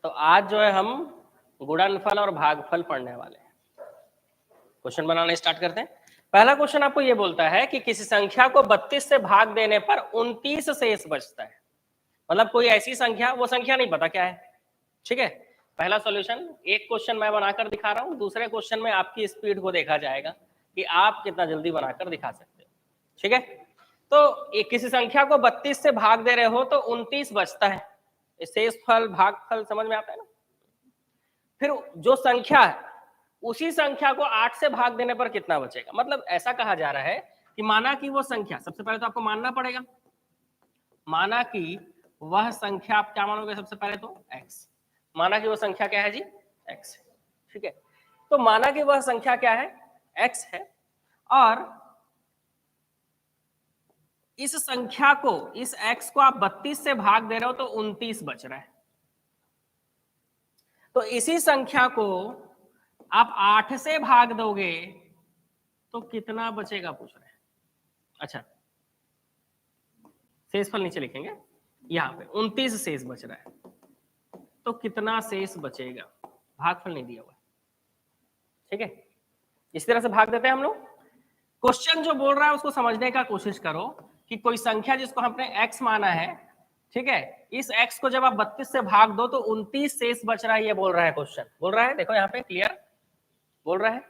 तो आज जो है हम गुणनफल और भागफल पढ़ने वाले हैं। क्वेश्चन बनाना स्टार्ट करते हैं। पहला क्वेश्चन आपको ये बोलता है कि किसी संख्या को 32 से भाग देने पर 29 शेष बचता है। मतलब कोई ऐसी संख्या, वो संख्या नहीं पता क्या है, ठीक है। पहला सॉल्यूशन, एक क्वेश्चन मैं बनाकर दिखा रहा हूं, दूसरे क्वेश्चन में आपकी स्पीड को देखा जाएगा कि आप कितना जल्दी बनाकर दिखा सकते हो, ठीक है। तो किसी संख्या को 32 से भाग दे रहे हो तो 29 बचता है। शेषफल भागफल समझ में आता है ना। फिर जो संख्या है उसी संख्या को 8 से भाग देने पर कितना बचेगा। मतलब ऐसा कहा जा रहा है कि माना कि वो संख्या, सबसे पहले तो आपको मानना पड़ेगा, माना कि वह संख्या, आप क्या मानोगे सबसे पहले तो x। माना कि वो संख्या क्या है जी, x है, ठीक है। तो माना कि वह संख्या क्या है, x है, और इस संख्या को, इस x को आप 32 से भाग दे रहे हो तो 29 बच रहा है। तो इसी संख्या को आप 8 से भाग दोगे तो कितना बचेगा पूछ रहे हैं। अच्छा, शेषफल नीचे लिखेंगे, यहां पे 29 शेष बच रहा है, तो कितना शेष बचेगा, भागफल नहीं दिया हुआ, ठीक है। इस तरह से भाग देते हैं हम लोग। क्वेश्चन जो बोल रहा है उसको समझने का कोशिश करो कि कोई संख्या जिसको हमने x माना है, ठीक है, इस x को जब आप 32 से भाग दो तो 29 शेष बच रहा है, ये बोल रहा है क्वेश्चन, बोल रहा है, देखो यहाँ पे क्लियर बोल रहा है।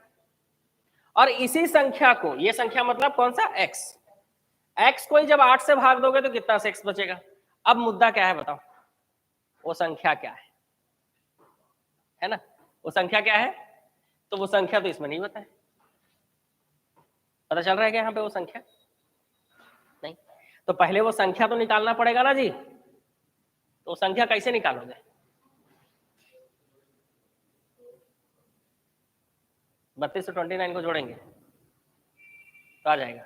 और इसी संख्या को, ये संख्या मतलब कौन सा, x को ही जब 8 से भाग दोगे तो कितना शेष बचेगा। अब मुद्दा क्या है बताओ, वो संख्या क्या है ना, वो संख्या क्या है। तो वो संख्या तो इसमें नहीं बताए, पता चल रहा है क्या यहाँ पे वो संख्या नहीं। तो पहले वो संख्या तो निकालना पड़ेगा ना जी। तो संख्या कैसे निकालोगे, बत्तीस से 29 को जोड़ेंगे तो आ जाएगा,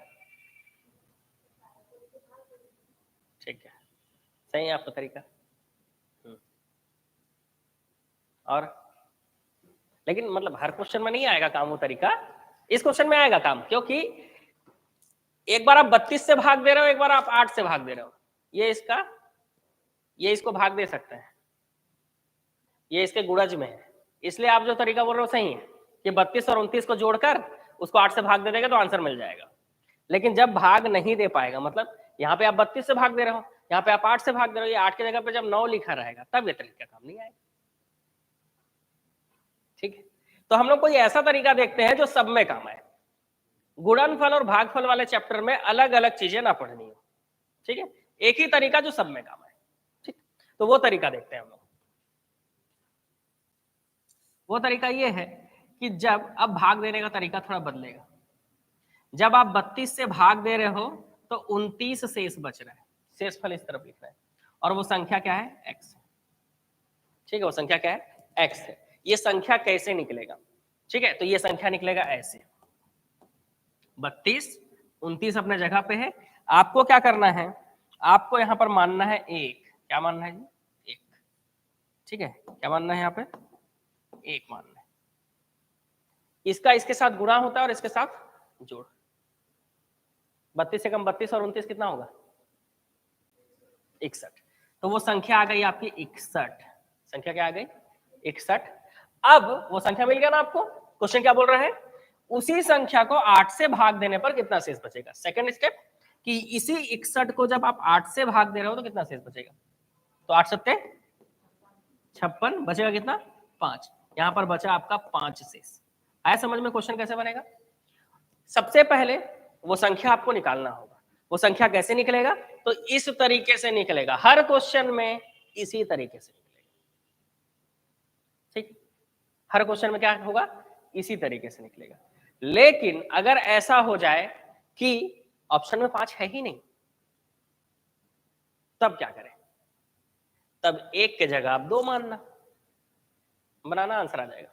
ठीक है, सही है आपका तरीका। और लेकिन मतलब हर क्वेश्चन में नहीं आएगा काम वो तरीका, इस क्वेश्चन में आएगा काम, क्योंकि एक बार आप 32 से भाग दे रहे हो, एक बार आप 8 से भाग दे रहे हो। ये इसको भाग दे सकते हैं, ये इसके गुणज में है, इसलिए आप जो तरीका बोल रहे हो सही है कि 32 और 29 को जोड़कर उसको 8 से भाग दे देगा तो आंसर मिल जाएगा। लेकिन जब भाग नहीं दे पाएगा, मतलब यहाँ पे आप 32 से भाग दे रहे हो, यहाँ पे आप 8 से भाग दे रहे हो, ये 8 की जगह पे जब 9 लिखा रहेगा तब ये तरीका काम नहीं आएगा, ठीक है। तो हम लोग कोई ऐसा तरीका देखते हैं जो सब में काम आए। गुणनफल और भागफल वाले चैप्टर में अलग अलग चीजें ना पढ़नी हो, ठीक है, एक ही तरीका जो सब में काम आए, ठीक। तो वो तरीका देखते हैं हम लोग। वो तरीका ये है कि जब, अब भाग देने का तरीका थोड़ा बदलेगा। जब आप 32 से भाग दे रहे हो तो 29 शेष बच रहा है, शेषफल इस तरफ लिखना है, और वो संख्या क्या है, x, ठीक है, वो संख्या क्या है, x है। ये संख्या कैसे निकलेगा, ठीक है, तो ये संख्या निकलेगा ऐसे, 32, 29 अपने जगह पे है। आपको क्या करना है, आपको यहां पर मानना है एक, क्या मानना है जी, एक, ठीक है, क्या मानना है यहाँ पे, एक मानना है। इसका इसके साथ गुणा होता है और इसके साथ जोड़। 32 से कम 32 और 29 कितना होगा, 61। तो वो संख्या आ गई आपकी 61, संख्या क्या आ गई, 61। अब वो संख्या मिल गया ना आपको। क्वेश्चन क्या बोल रहा है, उसी संख्या को 8 से भाग देने पर कितना शेष बचेगा। सेकंड स्टेप कि इसी 61 को जब आप 8 से भाग दे रहे हो तो कितना शेष बचेगा। तो 8 सत्ते 56, बचेगा कितना, 5। यहां पर बचा आपका 5 शेष। आया समझ में क्वेश्चन कैसे बनेगा। सबसे पहले वो संख्या आपको निकालना होगा। वो संख्या कैसे निकलेगा, तो इस तरीके से निकलेगा, हर क्वेश्चन में इसी तरीके से निकलेगा, ठीक। हर क्वेश्चन में क्या होगा, इसी तरीके से निकलेगा। लेकिन अगर ऐसा हो जाए कि ऑप्शन में 5 है ही नहीं, तब क्या करें, तब एक के जगह आप 2 मानना, बनाना, आंसर आ जाएगा।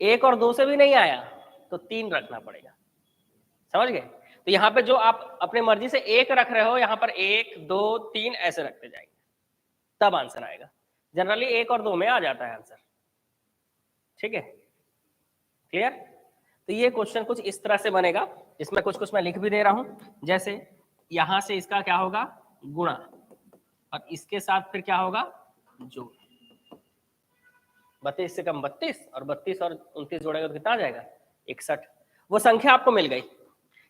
1 और 2 से भी नहीं आया तो 3 रखना पड़ेगा, समझ गए। तो यहाँ पे जो आप अपने मर्जी से 1 रख रहे हो, यहाँ पर 1 2 3 ऐसे रखते जाएंगे, तब आंसर आएगा। जनरली 1 और 2 में आ जाता है आंसर, ठीक है, क्लियर। तो ये क्वेश्चन कुछ इस तरह से बनेगा, इसमें कुछ कुछ मैं लिख भी दे रहा हूं, जैसे यहां से इसका क्या होगा, गुणा, और इसके साथ फिर क्या होगा, जोड़, 32 से कम 32, और 32 और 29 जोड़ेगा तो कितना आ जाएगा 61। वो संख्या आपको मिल गई,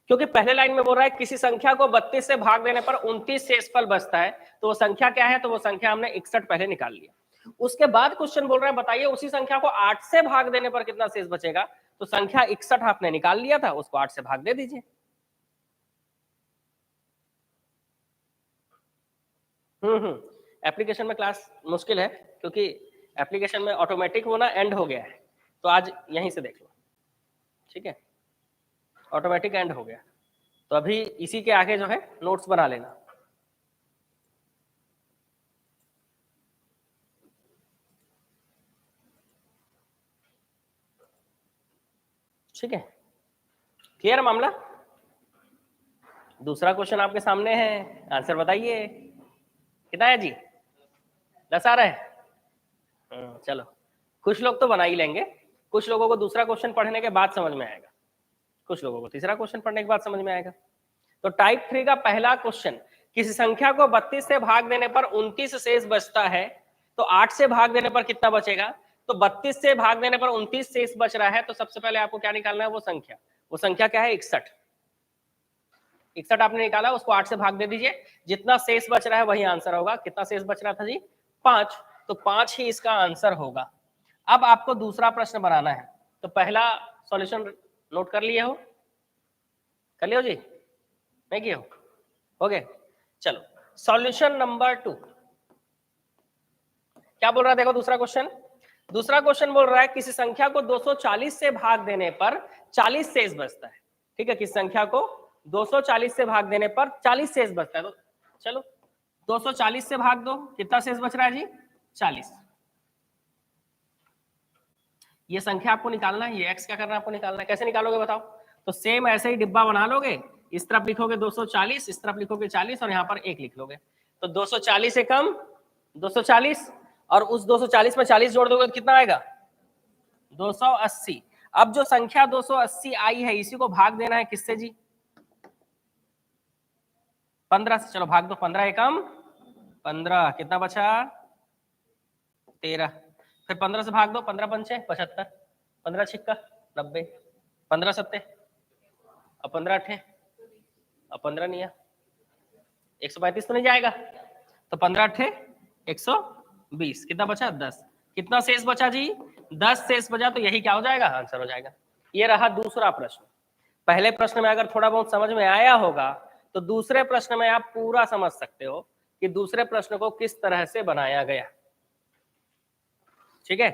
क्योंकि पहले लाइन में बोल रहा है किसी संख्या को 32 से भाग देने पर 29 शेषफल बचता है, तो वो संख्या क्या है, तो वो संख्या हमने 61 पहले निकाल लिया। उसके बाद क्वेश्चन बोल रहा है बताइए उसी संख्या को 8 से भाग देने पर कितना शेष बचेगा, तो संख्या 61 आपने निकाल लिया था, उसको 8 से भाग दे दीजिए। एप्लीकेशन में क्लास मुश्किल है, क्योंकि एप्लीकेशन में ऑटोमेटिक वो ना एंड हो गया है, तो आज यहीं से देख लो, ठीक है, ऑटोमेटिक एंड हो गया, तो अभी इसी के आगे जो है नोट्स बना लेना। ठीक है, क्लियर मामला। दूसरा क्वेश्चन आपके सामने है, आंसर बताइए कितना है जी, 10 आ रहा है। चलो, कुछ लोग तो बना ही लेंगे, कुछ लोगों को दूसरा क्वेश्चन पढ़ने के बाद समझ में आएगा, कुछ लोगों को तीसरा क्वेश्चन पढ़ने के बाद समझ में आएगा। तो टाइप 3 का पहला क्वेश्चन, किसी संख्या को 32 से भाग देने पर 29 शेष बचता है, तो 8 से भाग देने पर कितना बचेगा, तो 32 से भाग देने पर 29 शेष बच रहा है, तो सबसे पहले आपको क्या निकालना है, वो संख्या क्या है 61। 61 आपने निकाला, उसको 8 से भाग दे दीजिए, जितना शेष बच रहा है वही आंसर होगा। कितना शेष बच रहा था जी 5, तो 5 ही इसका आंसर होगा। अब आपको दूसरा प्रश्न बनाना है, तो पहला सॉल्यूशन नोट कर लिए हो, कर लियो जी, नहीं किए हो गए। चलो सॉल्यूशन नंबर 2 क्या बोल रहा है, देखो दूसरा क्वेश्चन बोल रहा है किसी संख्या को 240 से भाग देने पर 40 शेष बचता है। ठीक है, किसी संख्या को 240 से भाग देने पर 40 शेष बचता है, तो चलो 240 से भाग दो, कितना शेष बच रहा है जी 40। ये संख्या आपको निकालना है, ये x क्या करना है आपको निकालना है। कैसे निकालोगे बताओ, तो सेम ऐसे ही डिब्बा बना लोगे, इस तरफ लिखोगे 240, इस तरफ लिखोगे 40 और यहाँ पर 1 लिख लोगे, तो 240 से कम 240 और उस 240 में 40 जोड़ दोगे तो कितना आएगा 280। अब जो संख्या 280 आई है इसी को भाग देना है किससे जी 15 से। चलो भाग दो, 15 एकम 15, कितना बचा 13, फिर 15 से भाग दो, 15 पंचे 75, 15 छिक्का 90, 15 सत्ते अब 15 अठे अब 15 नहीं है 135 तो नहीं जाएगा, तो 15 अठे 120, कितना बचा 10, कितना शेष बचा जी 10 शेष बचा, तो यही क्या हो जाएगा आंसर हो जाएगा। ये रहा दूसरा प्रश्न। पहले प्रश्न में अगर थोड़ा बहुत समझ में आया होगा तो दूसरे प्रश्न में आप पूरा समझ सकते हो कि दूसरे प्रश्न को किस तरह से बनाया गया। ठीक है,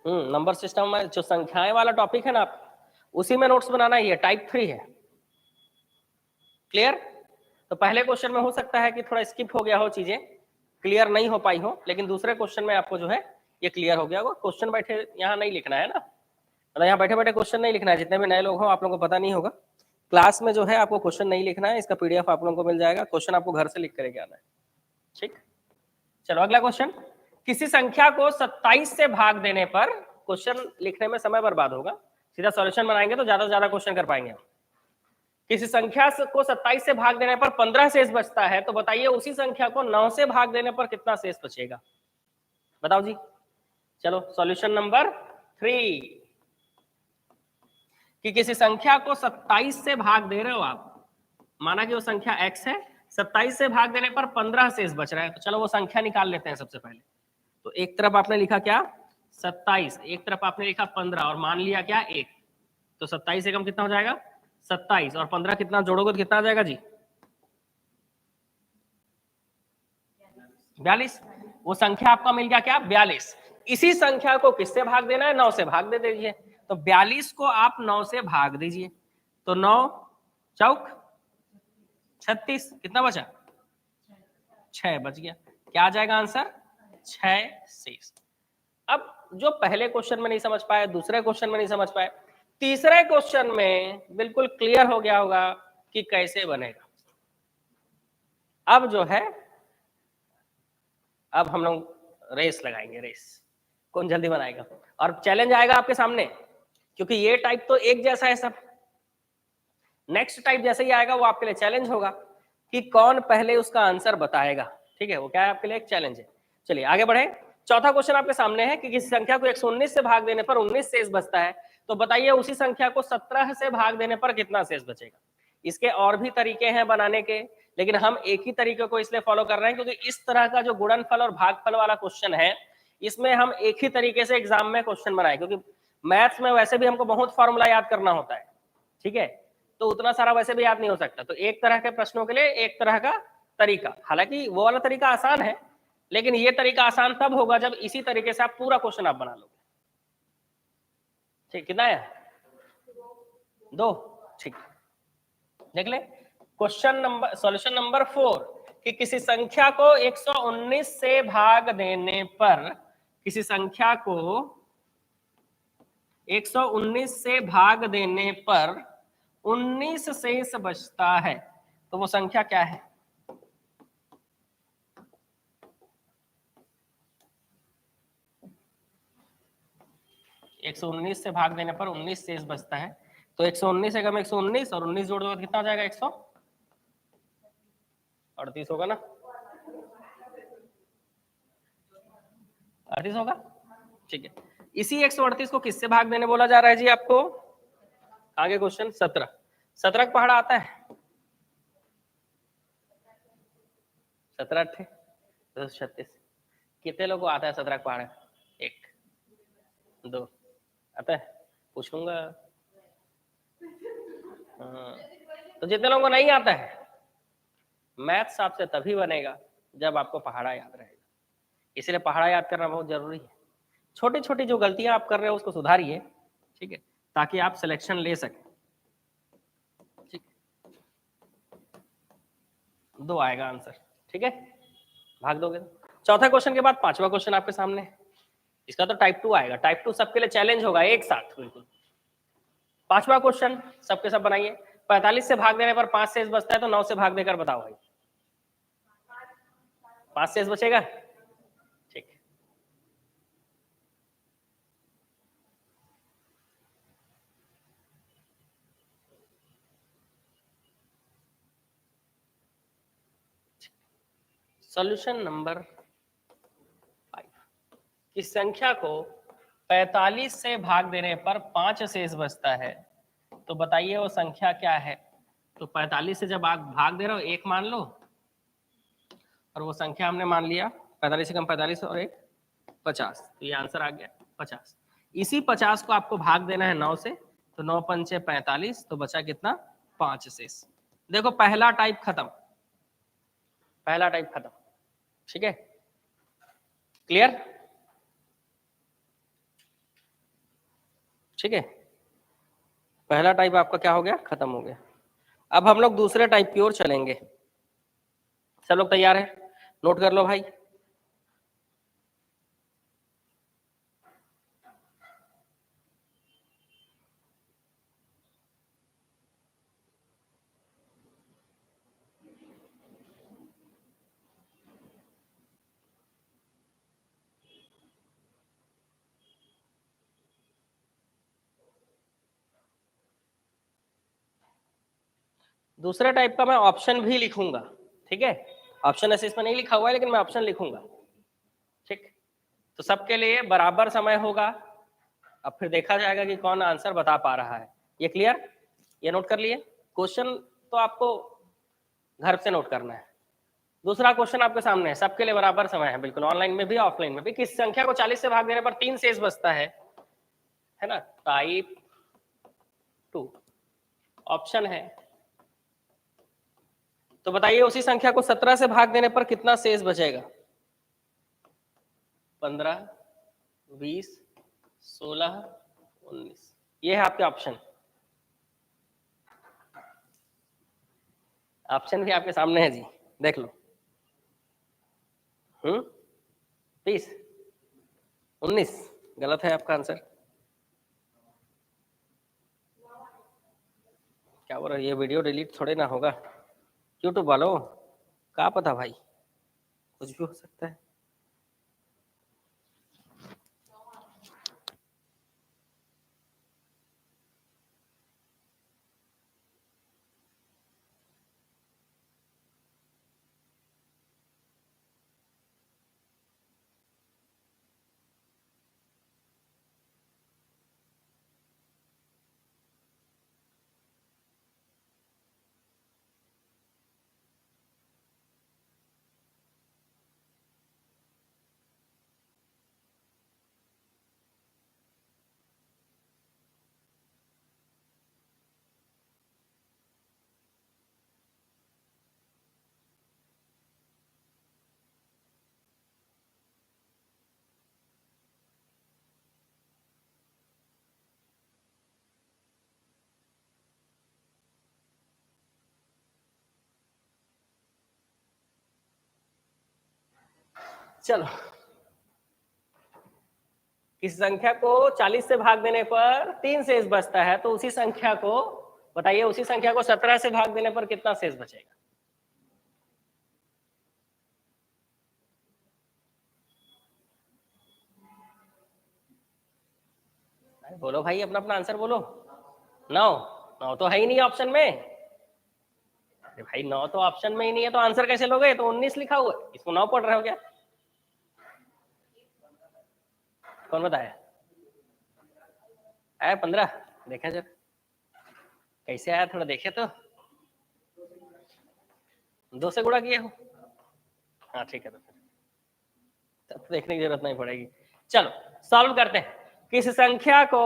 नंबर सिस्टम में जो संख्याएं वाला टॉपिक है ना, उसी में नोट्स बनाना ही है, टाइप 3 है। क्लियर। तो पहले क्वेश्चन में हो सकता है कि थोड़ा स्किप हो गया हो, चीजें क्लियर नहीं हो पाई हो, लेकिन दूसरे क्वेश्चन में आपको जो है ये क्लियर हो गया होगा। क्वेश्चन बैठे यहाँ नहीं लिखना है ना, मतलब यहाँ बैठे बैठे क्वेश्चन नहीं लिखना है। जितने भी नए लोग हो आप लोगों को पता नहीं होगा, क्लास में जो है आपको क्वेश्चन नहीं लिखना है, इसका पीडीएफ आप लोगों को मिल जाएगा, क्वेश्चन आपको घर से लिख करके आना है। ठीक, चलो अगला क्वेश्चन, किसी संख्या को 27 से भाग देने पर, क्वेश्चन लिखने में समय बर्बाद होगा, सीधा सॉल्यूशन बनाएंगे तो ज्यादा से ज्यादा क्वेश्चन कर पाएंगे। किसी संख्या को 27 से भाग देने पर 15 शेष बचता है, तो बताइए उसी संख्या को 9 से भाग देने पर कितना शेष बचेगा, बताओ जी। चलो सॉल्यूशन नंबर 3, कि किसी संख्या को 27 से भाग दे रहे हो आप, माना कि वो संख्या x है, 27 से भाग देने पर 15 शेष बच रहा है, तो चलो वो संख्या निकाल लेते हैं सबसे पहले। तो एक तरफ आपने लिखा क्या 27, एक तरफ आपने लिखा 15 और मान लिया क्या 1, तो 27 एकम कितना हो जाएगा 27 और 15 कितना जोड़ोगे तो कितना आ जाएगा जी 42। वो संख्या आपका मिल गया क्या 42। इसी संख्या को किससे भाग देना है 9 से भाग दे दीजिए, तो 42 को आप 9 से भाग दीजिए, तो 9 चौक 36, कितना बचा 6 बच गया, क्या आ जाएगा आंसर 6 शेष। अब जो पहले क्वेश्चन में नहीं समझ पाए, दूसरे क्वेश्चन में नहीं समझ पाए, तीसरे क्वेश्चन में बिल्कुल क्लियर हो गया होगा कि कैसे बनेगा। अब जो है अब हम लोग रेस लगाएंगे, रेस कौन जल्दी बनाएगा, और चैलेंज आएगा आपके सामने, क्योंकि ये टाइप तो एक जैसा है सब। नेक्स्ट टाइप जैसे ही आएगा वो आपके लिए चैलेंज होगा कि कौन पहले उसका आंसर बताएगा। ठीक है, वो क्या है आपके लिए, एक चैलेंज है। चलिए आगे बढ़े। चौथा क्वेश्चन आपके सामने है कि किसी संख्या को 119 से भाग देने पर 19 शेष बचता है, तो बताइए उसी संख्या को 17 से भाग देने पर कितना शेष बचेगा। इसके और भी तरीके हैं बनाने के, लेकिन हम एक ही तरीके को इसलिए फॉलो कर रहे हैं क्योंकि इस तरह का जो गुणनफल और भागफल वाला क्वेश्चन है, इसमें हम एक ही तरीके से एग्जाम में क्वेश्चन बनाए, क्योंकि मैथ्स में वैसे भी हमको बहुत फॉर्मूला याद करना होता है, ठीक है, तो उतना सारा वैसे भी याद नहीं हो सकता। तो एक तरह के प्रश्नों के लिए एक तरह का तरीका, हालांकि वो वाला तरीका आसान है, लेकिन ये तरीका आसान तब होगा जब इसी तरीके से आप पूरा क्वेश्चन आप बना लोगे। ठीक, कितना है, 2, ठीक। देख ले क्वेश्चन नंबर, सॉल्यूशन नंबर 4 कि किसी संख्या को 119 से भाग देने पर, किसी संख्या को 119 से भाग देने पर 19 शेष बचता है, तो वो संख्या क्या है। एक सौ 19 से भाग देने पर 19 शेष बचता है, तो 119 है, 119 और 19 जोड़ दो तो कितना हो जाएगा, 138 होगा ना, 38 होगा, ठीक है। इसी 138 को किससे भाग देने बोला जा रहा है जी आपको, आगे क्वेश्चन 17, 17 का पहाड़ा आता है, 17 अट्ठे 236, कितने लोगों को आता है 17 का पहाड़ा, 1 2 आता है, पूछूंगा। हाँ, तो जितने लोगों को नहीं आता है, मैथ्स आपसे तभी बनेगा जब आपको पहाड़ा याद रहेगा, इसलिए पहाड़ा याद करना बहुत जरूरी है। छोटी छोटी जो गलतियां आप कर रहे हो उसको सुधारिए, ठीक है, ताकि आप सिलेक्शन ले सकें, ठीक, 2 आएगा आंसर, ठीक है, भाग दोगे। चौथा क्वेश्चन के बाद पांचवा क्वेश्चन आपके सामने है, इसका तो टाइप 2 आएगा, टाइप 2 सबके लिए चैलेंज होगा एक साथ, बिल्कुल। पांचवा क्वेश्चन सबके सब बनाइए, 45 से भाग देने पर 5 शेष बचता है, तो 9 से भाग देकर बताओ भाई, 5 शेष बचेगा, ठीक। सॉल्यूशन नंबर 5, किस संख्या को 45 से भाग देने पर 5 शेष बचता है, तो बताइए वो संख्या क्या है। तो 45 से जब आप भाग दे रहे हो, 1 मान लो, और वो संख्या हमने मान लिया 45 से कम 45 और 1 50, तो ये आंसर आ गया 50। इसी 50 को आपको भाग देना है 9 से, तो 9 पंचे 45, तो बचा कितना, 5 शेष। देखो पहला टाइप खत्म, पहला टाइप खत्म, ठीक है, क्लियर, ठीक है, पहला टाइप आपका क्या हो गया, खत्म हो गया। अब हम लोग दूसरे टाइप की ओर चलेंगे, सब लोग तैयार है, नोट कर लो भाई। दूसरे टाइप का मैं ऑप्शन भी लिखूंगा, ठीक है, ऑप्शन ऐसे इसमें नहीं लिखा हुआ है, लेकिन मैं ऑप्शन लिखूंगा, ठीक, तो सबके लिए बराबर समय होगा, अब फिर देखा जाएगा कि कौन आंसर बता पा रहा है। ये क्लियर, ये नोट कर लिए, क्वेश्चन तो आपको घर से नोट करना है। दूसरा क्वेश्चन आपके सामने है, सबके लिए बराबर समय है, बिल्कुल, ऑनलाइन में भी ऑफलाइन में भी। किस संख्या को 40 से भाग देने पर 3 शेष बचता है ना, टाइप 2 ऑप्शन है, तो बताइए उसी संख्या को 17 से भाग देने पर कितना शेष बचेगा, 15 20 16 19, ये है आपके ऑप्शन, ऑप्शन भी आपके सामने है जी, देख लो। 20 19 गलत है आपका आंसर, क्या बोल रहा है, ये वीडियो डिलीट थोड़े ना होगा यूट्यूब वालों, क्या पता भाई, कुछ भी हो सकता है। चलो, किस संख्या को 40 से भाग देने पर 3 शेष बचता है, तो उसी संख्या को बताइए, उसी संख्या को 17 से भाग देने पर कितना शेष बचेगा? बोलो भाई, अपना अपना आंसर बोलो। 9। 9 तो है ही नहीं ऑप्शन में। अरे भाई 9 तो ऑप्शन में ही नहीं है, तो आंसर कैसे लोगे? तो 19 लिखा हुआ है, इसको 9 पढ़ रहे हो क्या? कौन बताया? आया 15? देखा जरा कैसे आया, थोड़ा देखे तो। 2 से गुणा किए हो? हाँ ठीक है, तो तब तो देखने की जरूरत नहीं पड़ेगी। चलो सॉल्व करते हैं। किस संख्या को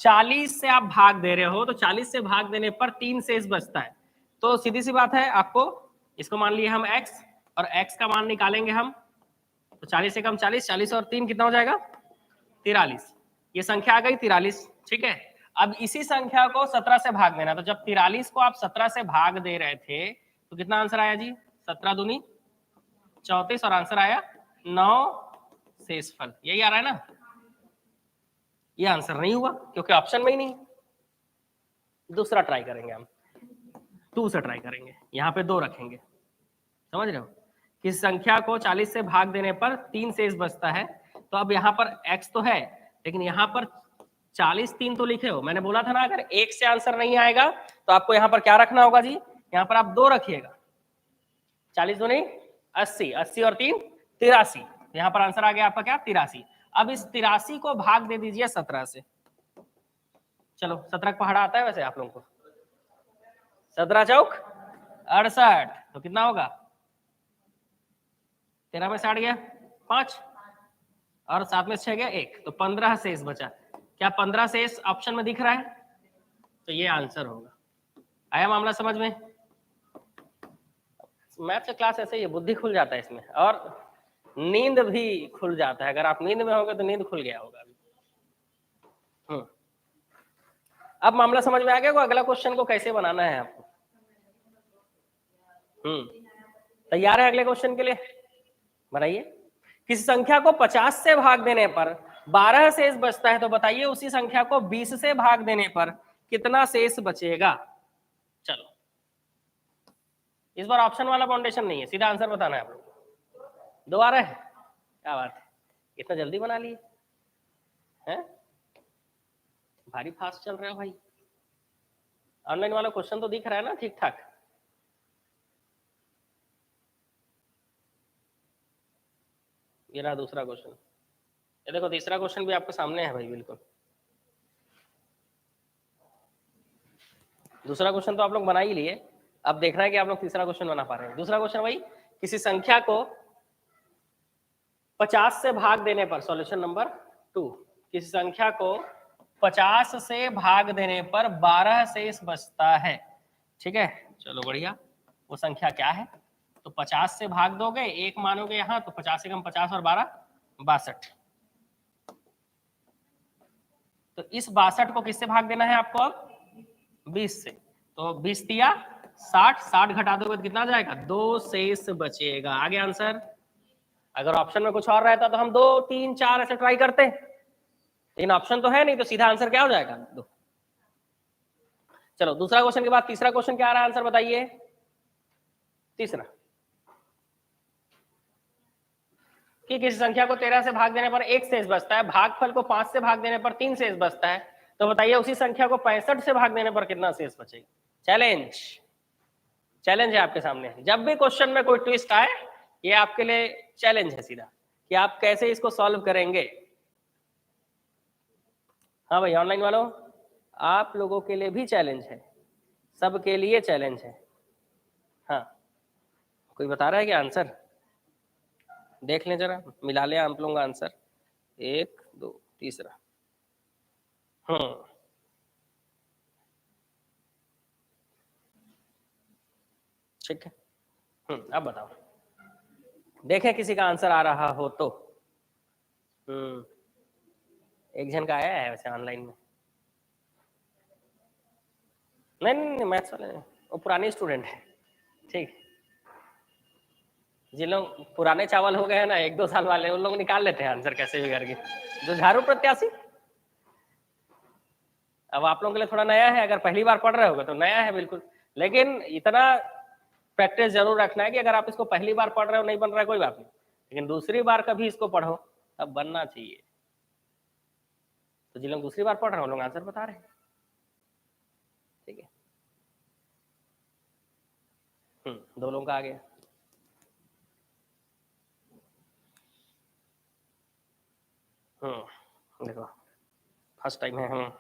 40 से आप भाग दे रहे हो, तो 40 से भाग देने पर 3 शेष बचता है। तो सीधी सी बात है, आपको इसको मान लिए हम x, और x का मान निकालेंगे हम, तो 40 से कम 40, 40 और 3 कितना हो जाएगा? 43। ये संख्या आ गई 43, ठीक है। अब इसी संख्या को 17 से भाग देना, तो जब 43 को आप 17 से भाग दे रहे थे तो कितना आंसर आया जी? 17 दूनी 34, और आंसर आया 9 शेषफल। यही आ रहा है ना? ये आंसर नहीं हुआ क्योंकि ऑप्शन में ही नहीं। दूसरा ट्राई करेंगे हम, 2 से ट्राई करेंगे, यहाँ पे 2 रखेंगे। समझ रहे हो? किस संख्या को 40 से भाग देने पर 3 शेष बचता है, तो अब यहाँ पर x तो है, लेकिन यहाँ पर 40 3 तो लिखे हो। मैंने बोला था ना, अगर 1 से आंसर नहीं आएगा तो आपको यहाँ पर क्या रखना होगा जी? यहाँ पर आप 2 रखिएगा। 40 दूनी 80, 80 और 3 83। यहाँ पर आंसर आ गया आपका क्या? 83। अब इस 83 को भाग दे दीजिए 17 से। चलो 17 का पहाड़ा आता है वैसे आप लोगों को? 17 चौक 68, तो कितना होगा? 13 में 60 गया 5, और 7 में 6 गया 1, तो 15 शेष बचा। क्या 15 शेष ऑप्शन में दिख रहा है? तो ये आंसर होगा। आया मामला समझ में? मैथ का क्लास ऐसे ही है, बुद्धि खुल जाता है इसमें, और नींद भी खुल जाता है। अगर आप नींद में होगे तो नींद खुल गया होगा। अब मामला समझ में आ गया को अगला क्वेश्चन को कैसे बनाना है आपको? तैयार है अगले क्वेश्चन के लिए? बनाइए। किसी संख्या को 50 से भाग देने पर 12 शेष बचता है, तो बताइए उसी संख्या को 20 से भाग देने पर कितना शेष बचेगा? चलो इस बार ऑप्शन वाला फाउंडेशन नहीं है, सीधा आंसर बताना है आप लोग को। 2 आ रहा है? क्या बात है, इतना जल्दी बना लिए हैं? भारी फास्ट चल रहा है भाई। ऑनलाइन वाला क्वेश्चन तो दिख रहा है ना ठीक ठाक? ये रहा दूसरा क्वेश्चन। ये देखो तीसरा क्वेश्चन भी आपके सामने है भाई, बिल्कुल। दूसरा क्वेश्चन तो आप लोग बना ही लिए, अब देखना है कि आप लोग तीसरा क्वेश्चन बना पा रहे हैं। दूसरा क्वेश्चन भाई, किसी संख्या को 50 से भाग देने पर, सॉल्यूशन नंबर 2, किसी संख्या को 50 से भाग देने पर 12 शेष बचता है। ठीक है, चलो बढ़िया। वो संख्या क्या है? तो 50 से भाग दोगे, 1 मानोगे यहाँ, तो 50 से कम 50 और 12 62। तो इस 62 को किससे भाग देना है आपको? अब 20 से। तो 20 दिया 60, 60 घटा दोगे तो कितना जाएगा? 2 शेष बचेगा। आगे आंसर। अगर ऑप्शन में कुछ और रहता तो हम 2 3 4 ऐसे ट्राई करते, लेकिन ऑप्शन तो है नहीं, तो सीधा आंसर क्या हो जाएगा? 2। चलो दूसरा क्वेश्चन के बाद तीसरा क्वेश्चन क्या आ रहा है, आंसर बताइए। तीसरा, कि किसी संख्या को 13 से भाग देने पर 1 शेष बचता है, भागफल को 5 से भाग देने पर 3 शेष बचता है, तो बताइए उसी संख्या को 65 से भाग देने पर कितना शेष बचेगा? चैलेंज, चैलेंज है आपके सामने। जब भी क्वेश्चन में कोई ट्विस्ट आए, ये आपके लिए चैलेंज है सीधा, कि आप कैसे इसको सॉल्व करेंगे। हाँ भाई ऑनलाइन वालों, आप लोगों के लिए भी चैलेंज है, सबके लिए चैलेंज है। हाँ, कोई बता रहा है क्या आंसर? देख लें जरा, मिला लें आप लोगों का आंसर। 1 2 तीसरा। ठीक है। अब बताओ, देखें किसी का आंसर आ रहा हो तो। एक जन का आया है वैसे ऑनलाइन में। नहीं मैथ्स वाले नहीं, वो पुरानी स्टूडेंट है। ठीक, जिन लोग पुराने चावल हो गए हैं ना 1-2 साल वाले, उन लोग निकाल लेते हैं आंसर कैसे भी करके। जो झाड़ू प्रत्याशी, अब आप लोगों के लिए थोड़ा नया है, अगर पहली बार पढ़ रहे होगे तो नया है बिल्कुल, लेकिन इतना प्रैक्टिस जरूर रखना है कि अगर आप इसको पहली बार पढ़ रहे हो नहीं बन रहा है कोई बात नहीं, लेकिन दूसरी बार कभी इसको पढ़ो तब बनना चाहिए। तो जिन लोग दूसरी बार पढ़ रहे हो लोग आंसर बता रहे हैं, ठीक है। 2 लोगों का आ गया। देखो फर्स्ट टाइम है।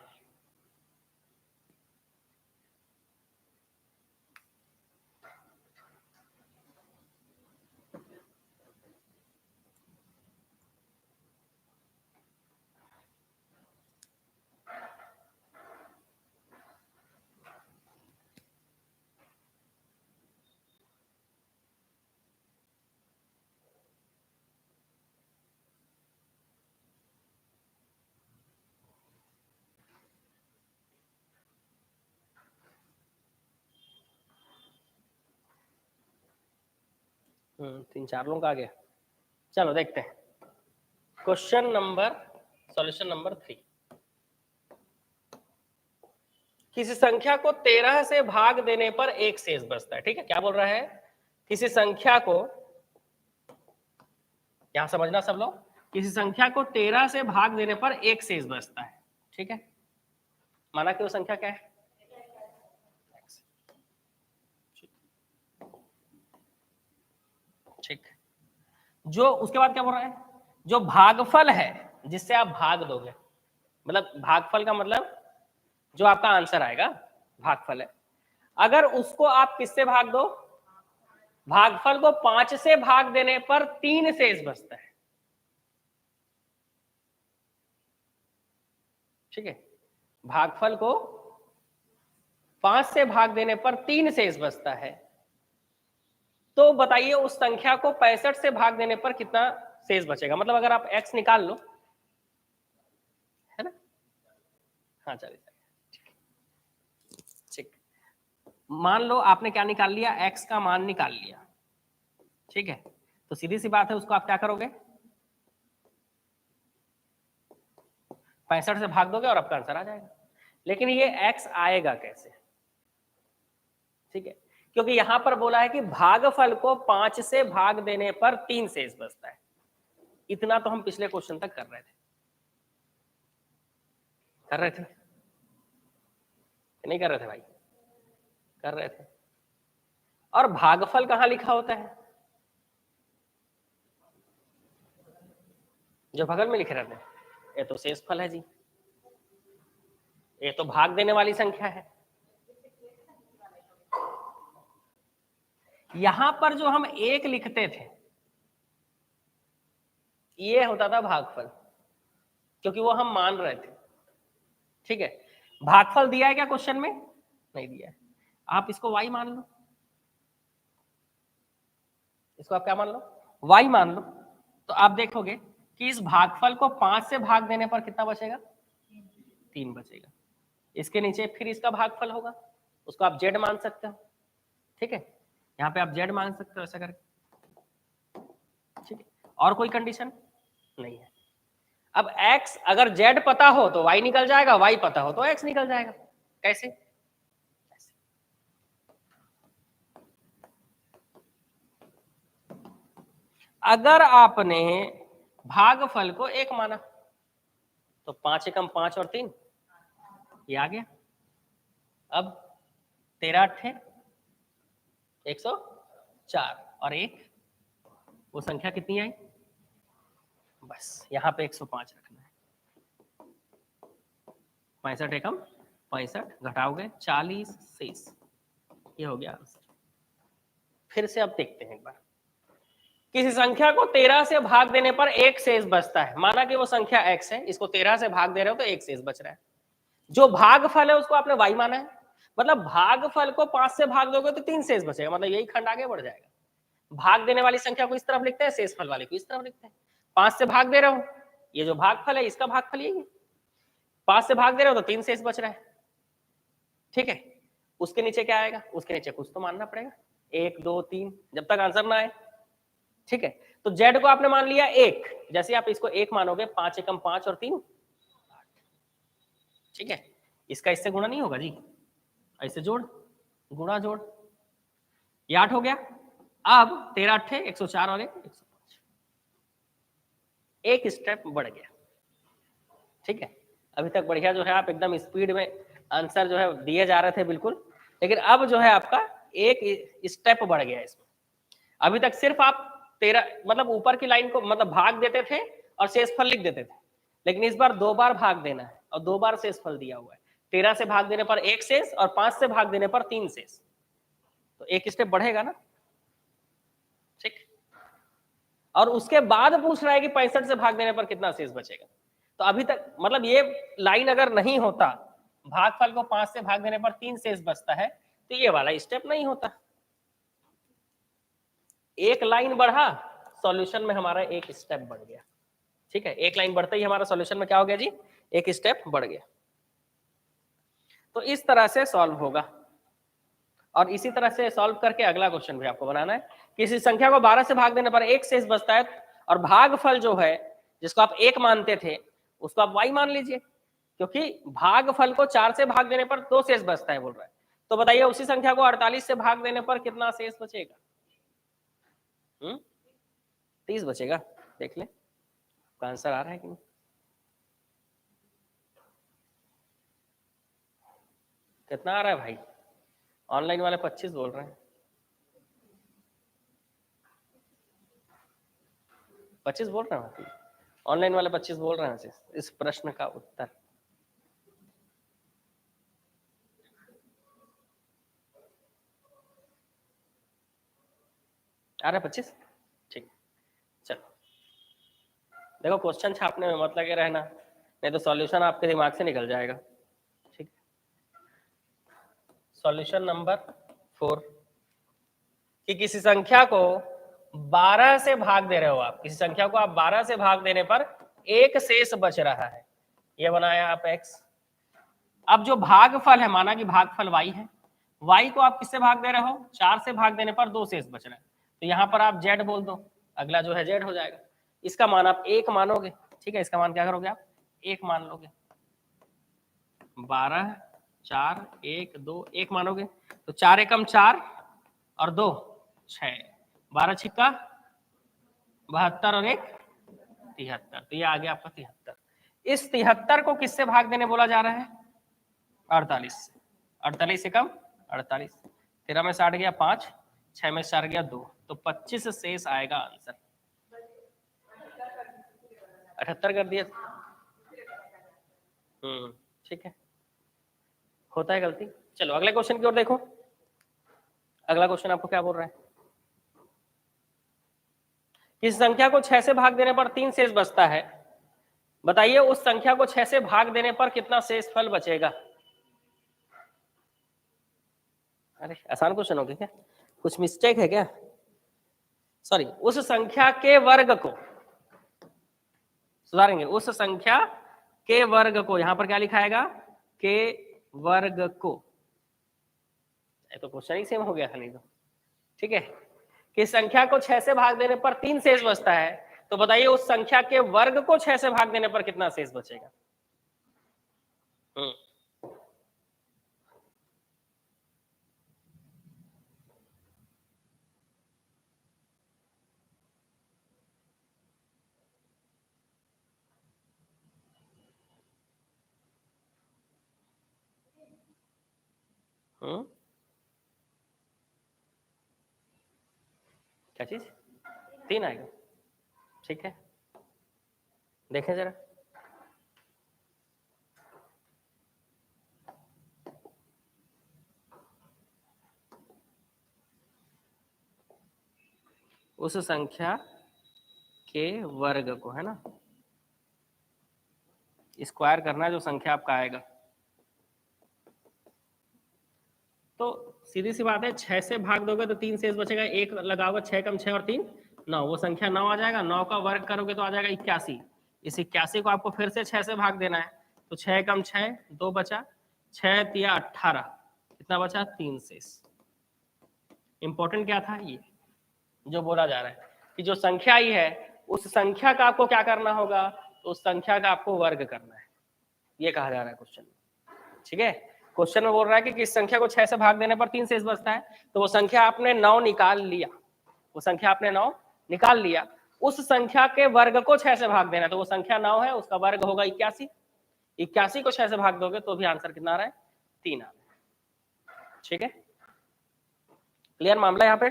3-4 लोगों का आ गया। चलो देखते हैं सॉल्यूशन नंबर 3। किसी संख्या को 13 से भाग देने पर 1 शेष बचता है। ठीक है, क्या बोल रहा है? किसी संख्या को, यहां समझना सब लोग, किसी संख्या को 13 से भाग देने पर 1 शेष बचता है। ठीक है, माना कि वो संख्या क्या है? ठीक, जो उसके बाद क्या बोल रहा है? जो भागफल है जिससे आप भाग दोगे, मतलब भागफल का मतलब जो आपका आंसर आएगा भागफल है, अगर उसको आप किससे भाग दो? भागफल को 5 से भाग देने पर 3 शेष बचता है। ठीक है, भागफल को 5 से भाग देने पर 3 शेष बचता है। तो बताइए उस संख्या को 65 से भाग देने पर कितना शेष बचेगा? मतलब अगर आप x निकाल लो, है ना? हाँ चलिए, ठीक, मान लो आपने क्या निकाल लिया? x का मान निकाल लिया। ठीक है, तो सीधी सी बात है, उसको आप क्या करोगे? 65 से भाग दोगे और आपका आंसर आ जाएगा। लेकिन ये x आएगा कैसे? ठीक है, क्योंकि यहां पर बोला है कि भागफल को 5 से भाग देने पर 3 शेष बचता है। इतना तो हम पिछले क्वेश्चन तक कर रहे थे नहीं कर रहे थे भाई? कर रहे थे। और भागफल कहां लिखा होता है? जो बगल में लिखे रहते हैं, ये तो शेषफल है जी, ये तो भाग देने वाली संख्या है। यहां पर जो हम 1 लिखते थे ये होता था भागफल, क्योंकि वो हम मान रहे थे। ठीक है, भागफल दिया है क्या क्वेश्चन में? नहीं दिया है। आप इसको y मान लो, इसको आप क्या मान लो? y मान लो। तो आप देखोगे कि इस भागफल को 5 से भाग देने पर कितना बचेगा? 3 बचेगा। इसके नीचे फिर इसका भागफल होगा, उसको आप z मान सकते हो। ठीक है, यहाँ पे आप z मान सकते हो ऐसा करके। ठीक है, और कोई कंडीशन नहीं है। अब x अगर z पता हो तो y निकल जाएगा, y पता हो तो x निकल जाएगा। कैसे? अगर आपने भागफल को 1 माना तो 5 एकम 5 और 3 ये आ गया। अब 13 8 104 और 1, वो संख्या कितनी आई? बस यहाँ पे 105 रखना है। 65 एकम 65 घटाओगे 40 शेष, ये हो गया आंसर। फिर से अब देखते हैं एक बार, किसी संख्या को 13 से भाग देने पर 1 शेष बचता है। माना कि वो संख्या x है, इसको 13 से भाग दे रहे हो तो 1 शेष बच रहा है। जो भागफल है उसको आपने y माना है, मतलब भागफल को 5 से भाग दोगे तो 3 शेष बचेगा, मतलब यही खंड आगे बढ़ जाएगा। भाग देने वाली संख्या को इस तरफ लिखते हैं, शेषफल वाले को इस तरफ लिखते हैं। 5 से भाग दे रहे हो, ये जो भागफल है इसका भागफल यही है। 5 से भाग दे रहे हो तो 3 शेष बच रहा है। ठीक है, उसके नीचे क्या आएगा? उसके नीचे कुछ तो मानना पड़ेगा, 1 2 3, जब तक आंसर ना आए ठीक है, तो z को आपने मान लिया 1, जैसे आप इसको 1 मानोगे 5 एकम 5 और 3 8, ठीक है, इसका इससे गुणा नहीं होगा जी, ऐसे जोड़ गुणा जोड़, ये 8 हो गया। अब 13 8 104 और 105, एक स्टेप बढ़ गया। ठीक है, अभी तक बढ़िया जो है आप एकदम स्पीड में आंसर जो है दिए जा रहे थे बिल्कुल, लेकिन अब जो है आपका एक स्टेप बढ़ गया इसमें। अभी तक सिर्फ आप 13 मतलब ऊपर की लाइन को मतलब भाग देते थे और शेषफल लिख देते थे, लेकिन इस बार 2 बार भाग देना है और 2 बार शेषफल दिया हुआ है। 13 से भाग देने पर 1 शेष और 5 से भाग देने पर 3 शेष, तो एक स्टेप बढ़ेगा ना। ठीक, और उसके बाद पूछ रहा है कि 65 से भाग देने पर कितना शेष बचेगा। तो अभी तक मतलब ये लाइन अगर नहीं होता, भागफल को 5 से भाग देने पर 3 शेष बचता है, तो ये वाला स्टेप नहीं होता। एक लाइन बढ़ा, सॉल्यूशन में हमारा एक स्टेप बढ़ गया। ठीक है, एक लाइन बढ़ते ही हमारा सॉल्यूशन में क्या हो गया जी, एक स्टेप बढ़ गया। तो इस तरह से सॉल्व होगा, और इसी तरह से सॉल्व करके अगला क्वेश्चन भी आपको बनाना है। किसी संख्या को 12 से भाग देने पर एक शेष बचता है, और भागफल जो है जिसको आप 1 मानते थे उसको आप y मान लीजिए, क्योंकि भागफल को 4 से भाग देने पर 2 शेष बचता है बोल रहा है। तो बताइए उसी संख्या को 48 से भाग देने पर कितना शेष बचेगा? 30 बचेगा। देख ले आपका आंसर आ रहा है कि नहीं। कितना आ रहा है भाई? ऑनलाइन वाले 25 बोल रहे हैं, 25 बोल रहे हैं, ऑनलाइन वाले 25 बोल रहे हैं इस प्रश्न का उत्तर। आ रहा है 25? ठीक, चलो देखो क्वेश्चन छापने में मत लगे रहना, नहीं तो सॉल्यूशन आपके दिमाग से निकल जाएगा। ठीक, सॉल्यूशन नंबर 4, कि किसी संख्या को 12 से भाग दे रहे हो आप, किसी संख्या को आप 12 से भाग देने पर एक शेष बच रहा है, ये बनाया आप x। अब जो भागफल है, माना कि भागफल y है, y को आप किससे भाग दे रहे हो? 4 से भाग देने पर 2 शेष बच रहा है, तो यहाँ पर आप z बोल दो, अगला जो है z हो जाएगा। इसका मान आप 1 मानोगे, ठीक है, इसका मान क्या करोगे आप? 1 मान लोगे। 12 4 1 2 1 मानोगे, तो 4 एकम 4 और 2 6, 12 छिक्का 72 और 1 73, तो ये आ गया आपका 73। इस 73 को किससे भाग देने बोला जा रहा है? 48 से। 48 से कम 48, 13 में 60 गया 5, 6 में 4 गया 2, तो 25 शेष आएगा आंसर। 78 कर दिया। ठीक है, होता है गलती। चलो अगले क्वेश्चन की ओर देखो। अगला क्वेश्चन आपको क्या बोल रहा है? किस संख्या को 6 से भाग देने पर 3 शेष बचता है, बताइए उस संख्या को 6 से भाग देने पर कितना शेष फल बचेगा? अरे आसान क्वेश्चन हो गया क्या? कुछ मिस्टेक है क्या? सॉरी, उस संख्या के वर्ग को सुधारेंगे, उस संख्या के वर्ग को, यहां पर क्या लिखाएगा? के वर्ग को। तो क्वेश्चन ही सेम हो गया था नहीं तो। ठीक है, कि संख्या को 6 से भाग देने पर 3 शेष बचता है, तो बताइए उस संख्या के वर्ग को 6 से भाग देने पर कितना शेष बचेगा? क्या चीज? 3 आएगा। ठीक है, देखें जरा। उस संख्या के वर्ग को, है ना, स्क्वायर करना है जो संख्या आपका आएगा। तो सीधी सी बात है, 6 से भाग दोगे तो 3 शेष बचेगा, 1 लगाओगे, 6 कम 6 और 3 9, वो संख्या 9 आ जाएगा। 9 का वर्ग करोगे तो आ जाएगा 81। इस 81 को आपको फिर से 6 से भाग देना है, तो 6 कम 6 2 बचा, 6 तिया 18, कितना बचा? 3 शेष। इंपॉर्टेंट क्या था ये जो बोला जा रहा है, कि जो संख्या आई है उस संख्या का आपको क्या करना होगा, तो उस संख्या का आपको वर्ग करना है, ये कहा जा रहा है क्वेश्चन में। ठीक है, क्वेश्चन में बोल रहा है कि किस संख्या को 6 से भाग देने पर 3 शेष बचता है, तो वो संख्या आपने 9 निकाल लिया, वो संख्या आपने 9 निकाल लिया, उस संख्या के वर्ग को 6 से भाग देना है, तो वो संख्या 9 है, उसका वर्ग होगा 81। 81 को 6 से भाग दोगे तो भी आंसर कितना आ रहा है, 3 आ रहा है। ठीक है, क्लियर मामला यहाँ पे।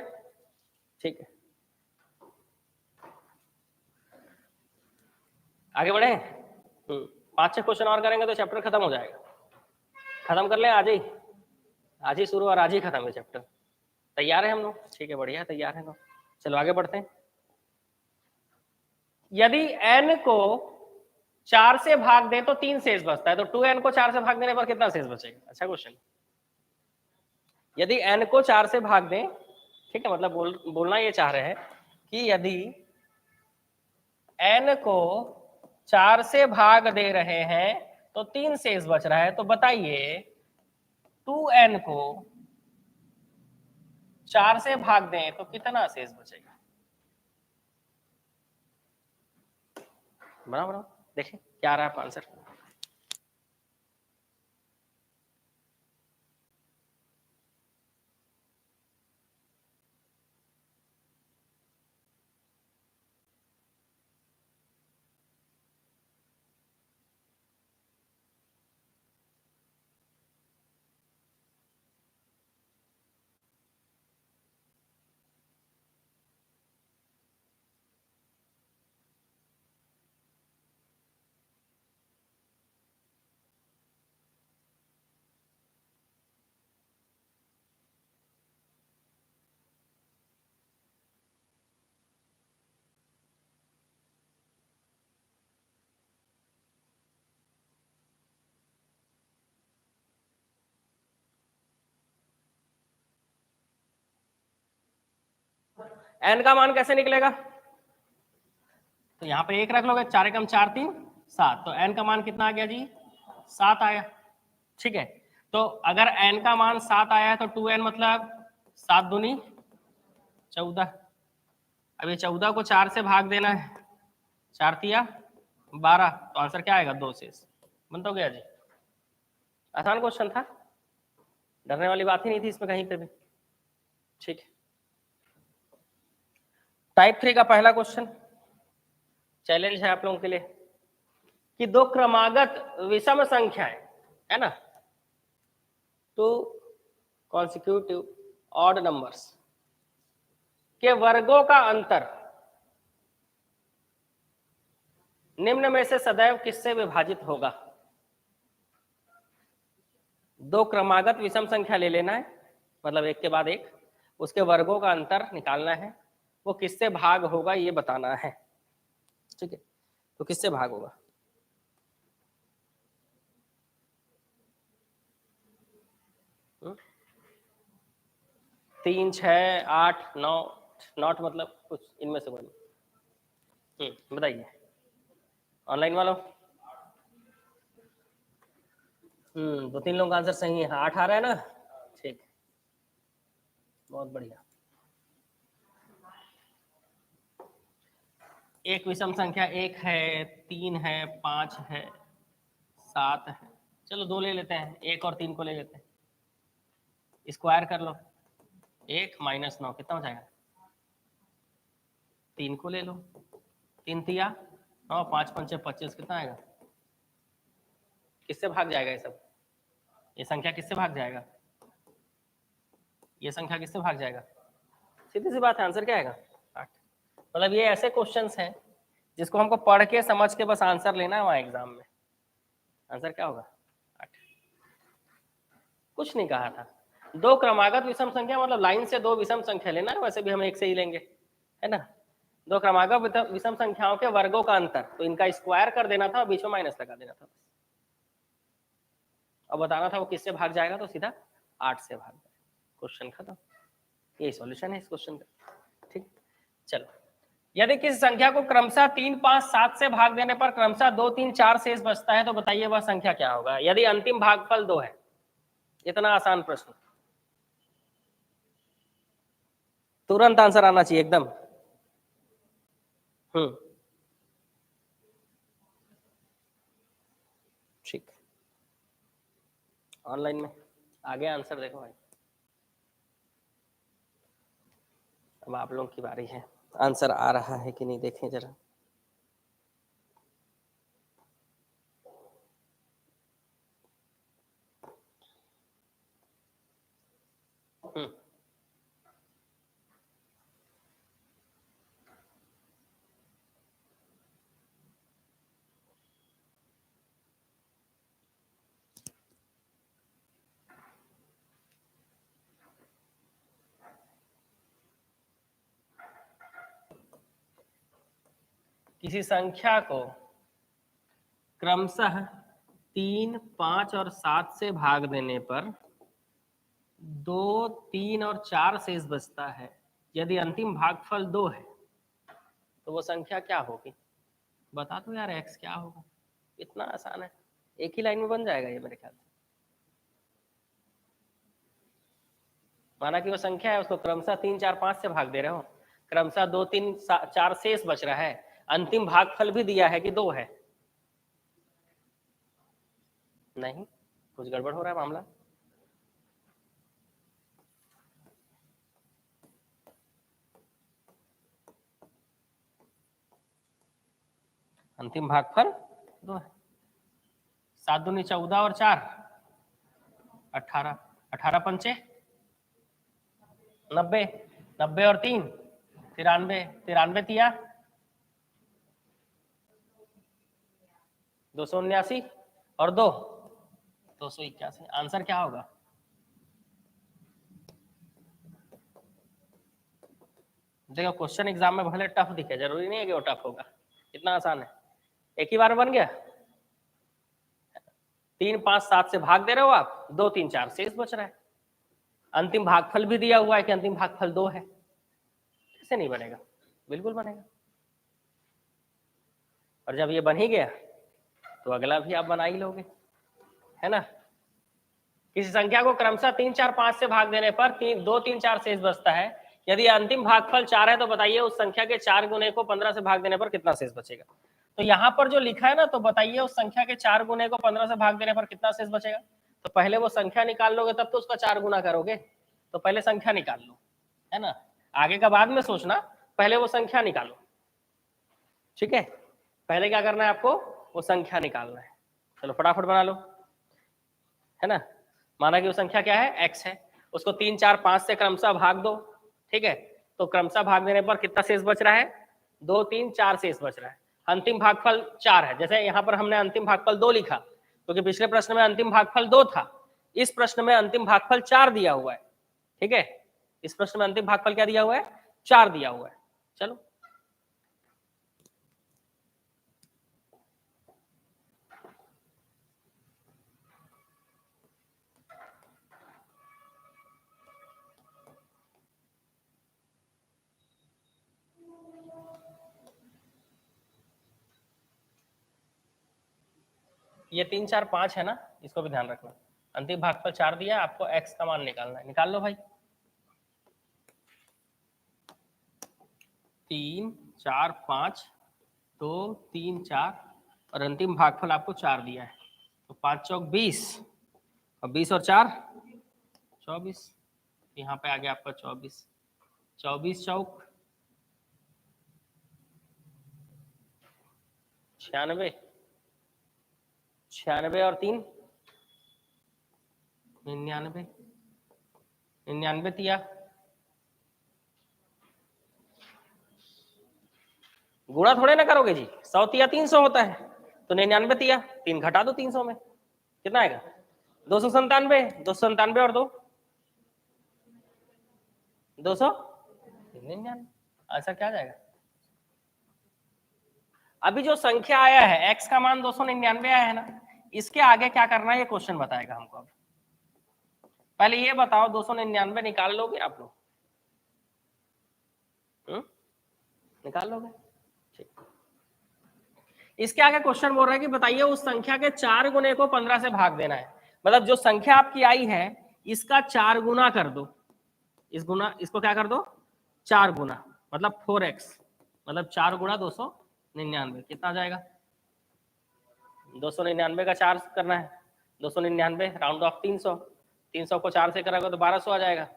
ठीक है, आगे बढ़े। 5-6 क्वेश्चन और करेंगे तो चैप्टर खत्म हो जाएगा। खत्म कर लें आज ही शुरू और आज ही खत्म है चैप्टर। तैयार है हम लोग? ठीक है, बढ़िया, तैयार है लोग। चलो आगे बढ़ते हैं। यदि n को 4 से भाग दें तो 3 शेष बचता है, तो 2n को 4 से भाग देने पर कितना शेष बचेगा? अच्छा क्वेश्चन। यदि n को 4 से भाग दें, ठीक है, मतलब बोलना ये चाह रहे हैं कि यदि n को 4 से भाग दे रहे हैं तो 3 शेष बच रहा है, तो बताइए 2n को 4 से भाग दें तो कितना शेष बचेगा? बनाओ देखें क्या आ रहा है आंसर। n का मान कैसे निकलेगा? तो यहाँ पे 1 रख लोगे, 4 एकम 4 3 7, तो n का मान कितना आ गया जी? 7 आया। ठीक है, तो अगर n का मान 7 आया है तो 2n मतलब 7 दूनी 14। अब ये 14 को 4 से भाग देना है, 4 तिया 12, तो आंसर क्या आएगा? 2 शेष। बन तो गया जी। आसान क्वेश्चन था, डरने वाली बात ही नहीं थी इसमें कहीं पे भी। ठीक है, टाइप 3 का पहला क्वेश्चन चैलेंज है आप लोगों के लिए कि 2 क्रमागत विषम संख्याएं है ना, तो कॉन्सिक्यूटिव ऑड नंबर्स के वर्गों का अंतर निम्न में से सदैव किससे विभाजित होगा? 2 क्रमागत विषम संख्या ले लेना है, मतलब एक के बाद एक, उसके वर्गों का अंतर निकालना है, वो किससे भाग होगा ये बताना है। ठीक है, तो किससे भाग होगा? तीन, 6, 8, 9, नॉट मतलब कुछ इनमें से बोलिए। बताइए ऑनलाइन वालों। 2-3 लोगों का आंसर सही है। 8 आ रहा है ना? ठीक, बहुत बढ़िया। एक विषम संख्या 1 है, 3 है, 5 है, 7 है। चलो 2 ले लेते हैं, 1 और 3 को ले लेते हैं, स्क्वायर कर लो। 1 माइनस 9 कितना हो जाएगा? 3 को ले लो, 3 तिया 9, 5 पंचे 25, कितना आएगा? किससे भाग जाएगा ये सब? ये संख्या किससे भाग जाएगा? ये संख्या किससे भाग जाएगा? सीधी सी बात है, आंसर क्या आएगा? 8। मतलब ये ऐसे क्वेश्चंस हैं जिसको हमको पढ़ के समझ के बस आंसर लेना है वहां एग्जाम में। आंसर क्या होगा? 8। कुछ नहीं कहा था। 2 क्रमागत विषम संख्या मतलब लाइन से 2 विषम संख्या लेना है, वैसे भी हम एक से ही लेंगे, है ना। 2 क्रमागत विषम संख्याओं के वर्गों का अंतर, तो इनका स्क्वायर कर देना था और बीच में माइनस लगा देना था, और बताना था वो किससे भाग जाएगा, तो सीधा 8 से भाग जाएगा। क्वेश्चन खत्म। यही सॉल्यूशन है इस क्वेश्चन का। ठीक, चलो यदि किसी संख्या को क्रमशः 3, 5, 7 से भाग देने पर क्रमशः 2, 3, 4 शेष बचता है, तो बताइए वह संख्या क्या होगा यदि अंतिम भागफल 2 है? इतना आसान प्रश्न, तुरंत आंसर आना चाहिए एकदम। ठीक, ऑनलाइन में आगे आंसर देखो भाई। अब आप लोगों की बारी है, आंसर आ रहा है कि नहीं देखें जरा। किसी संख्या को क्रमशः 3, 5 और 7 से भाग देने पर 2, 3 और 4 शेष बचता है, यदि अंतिम भागफल 2 है तो वो संख्या क्या होगी? बता दो यार, x क्या होगा? इतना आसान है, एक ही लाइन में बन जाएगा ये मेरे ख्याल से। माना कि वो संख्या है, उसको क्रमशः 3, 4, 5 से भाग दे रहे हो, क्रमशः 2, 3, 4 शेष बच रहा है, अंतिम भागफल भी दिया है कि 2 है। नहीं, कुछ गड़बड़ हो रहा है मामला। अंतिम भागफल 2 है। 7 दूनी 14 और 4 18, 18 पंचे 90, 90 और 3 93, 93 तिया 279 और 2 281। आंसर क्या होगा? देखो क्वेश्चन एग्जाम में भले टफ दिखे, जरूरी नहीं है कि वो टफ होगा, इतना आसान है, एक ही बार बन गया। 3, 5, 7 से भाग दे रहे हो आप, 2, 3, 4 शेष बच रहा है, अंतिम भागफल भी दिया हुआ है कि अंतिम भागफल 2 है। कैसे नहीं बनेगा? बिल्कुल बनेगा। और जब ये बन ही गया तो अगला भी आप बना ही लोगे, है ना। किसी संख्या को क्रमशः 3, 4, 5 से भाग देने पर 2, 3, 4 शेष बचता है, यदि अंतिम भागफल 4 है तो बताइए उस संख्या के 4 गुने को 15 से भाग देने पर कितना शेष बचेगा। तो यहाँ पर जो लिखा है ना, तो बताइए उस संख्या के 4 गुने को 15 से भाग देने पर कितना शेष बचेगा। तो पहले वो संख्या निकाल लोगे तब तो उसका 4 गुना करोगे, तो पहले संख्या निकाल लो, है ना, आगे का बाद में सोचना, पहले वो संख्या निकालो। ठीक है, पहले क्या करना है आपको? वो संख्या निकालना है। चलो फटाफट बना लो, है ना। माना कि वो संख्या क्या है? x है, उसको 3, 4, 5 से क्रमशः भाग दो। ठीक है, तो क्रमशः भाग देने पर कितना शेष बच रहा है? 2, 3, 4 शेष बच रहा है, अंतिम भागफल 4 है। जैसे यहाँ पर हमने अंतिम भागफल 2 लिखा, क्योंकि पिछले प्रश्न में अंतिम भागफल 2 था, इस प्रश्न में अंतिम भागफल 4 दिया हुआ है। ठीक है, इस प्रश्न में अंतिम भागफल क्या दिया हुआ है? 4 दिया हुआ है। चलो ये 3, 4, 5 है ना, इसको भी ध्यान रखना। अंतिम भागफल 4 दिया, आपको x का मान निकालना है, निकाल लो भाई। 3, 4, 5, 2, 3, 4 और अंतिम भागफल आपको 4 दिया है, तो 5 चौक 20 और 20 और 4 24, यहाँ पे आ गया आपका 24, 24 चौक 96, 96 और 3 99, 99 तिया गुणा थोड़े ना करोगे जी, 100 तिया 300 होता है, तो 99 तिया 3 घटा दो 300 में, कितना आएगा? 297, 297 और 2 299। आंसर क्या जाएगा? अभी जो संख्या आया है x का मान 299 आया है ना, इसके आगे क्या करना है ये क्वेश्चन बताएगा हमको। अब पहले ये बताओ 299 निकाल लोगे आप लोग? निकाल लोगे? ठीक। इसके आगे क्वेश्चन बोल रहा है कि बताइए उस संख्या के 4 गुने को 15 से भाग देना है, मतलब जो संख्या आपकी आई है इसका 4 गुना कर दो, इसको क्या कर दो? 4 गुना, मतलब 4x, मतलब 4 गुणा 299 कितना आ जाएगा? 299 का 4 करना है, 299 राउंड ऑफ 300, 300 को 4 से करोगे तो 1200 आ जाएगा,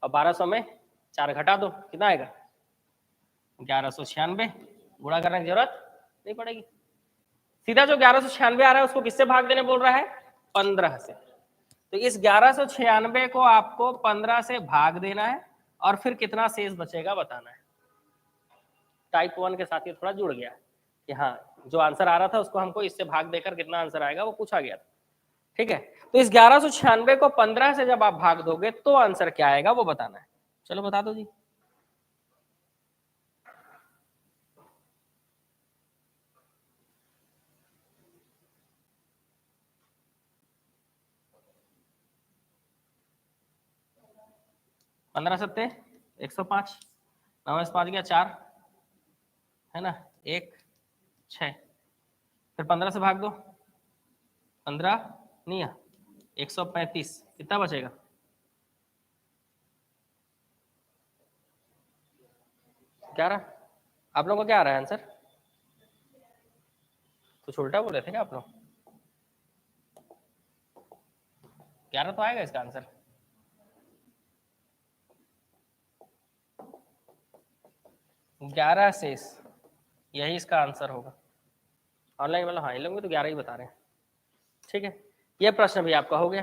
और 1200 में 4 घटा दो, कितना आएगा? 1196। गुणा करने की जरूरत नहीं पड़ेगी, सीधा जो 1196 आ रहा है उसको किससे भाग देने बोल रहा है? 15 से। तो इस 1196 को आपको 15 से भाग देना है और फिर कितना शेष बचेगा बताना है। टाइप 1 के साथ ये थोड़ा जुड़ गया कि हाँ जो आंसर आ रहा था उसको हमको इससे भाग देकर कितना आंसर आएगा वो पूछा गया था। ठीक है, तो इस 1196 को 15 से जब आप भाग दोगे तो आंसर क्या आएगा वो बताना है। चलो बता दो जी। पंद्रह 105, 9 से 5 गया 4 है ना, 1 6, फिर 15 से भाग दो, 15 नहीं है 135, कितना बचेगा? क्या रहा? आप लोगों को क्या आ रहा है आंसर? कुछ उल्टा बोले थे क्या आप लोग? 11 तो आएगा इसका आंसर। ग्यारह शेष, यही इसका आंसर होगा। ऑनलाइन वाला हाँ, इन लोग तो 11 ही बता रहे हैं। ठीक है, ये प्रश्न भी आपका हो गया।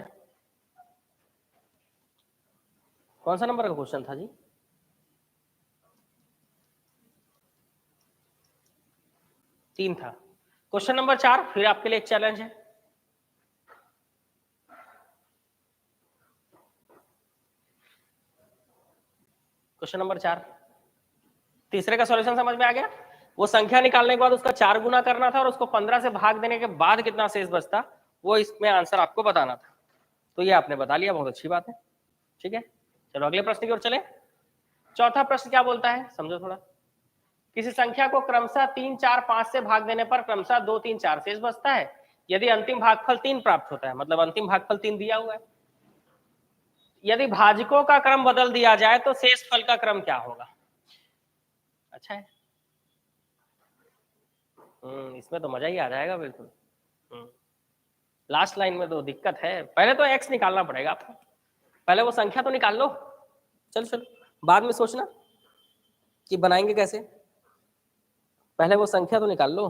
कौन सा नंबर का क्वेश्चन था जी? 3 था। क्वेश्चन नंबर 4 फिर आपके लिए एक चैलेंज है। क्वेश्चन नंबर 4, तीसरे का सॉल्यूशन समझ में आ गया? वो संख्या निकालने के बाद उसका 4 गुना करना था और उसको 15 से भाग देने के बाद कितना शेष बचता वो इसमें आंसर आपको बताना था। तो ये आपने बता लिया, बहुत अच्छी बात है। ठीक है, चलो अगले प्रश्न की ओर चले। चौथा प्रश्न क्या बोलता है समझो थोड़ा। किसी संख्या को क्रमशः 3 4 5 से भाग देने पर क्रमशः 2 3 4 शेष बचता है यदि अंतिम भागफल 3 प्राप्त होता है, मतलब अंतिम भागफल 3 दिया हुआ है। यदि भाजकों का क्रम बदल दिया जाए तो शेष फल का क्रम क्या होगा? अच्छा है, इसमें तो मजा ही आ जाएगा बिल्कुल। लास्ट लाइन में तो दिक्कत है, पहले तो एक्स निकालना पड़ेगा आपको, पहले वो संख्या तो निकाल लो। चलो चलो बाद में सोचना कि बनाएंगे कैसे, पहले वो संख्या तो निकाल लो।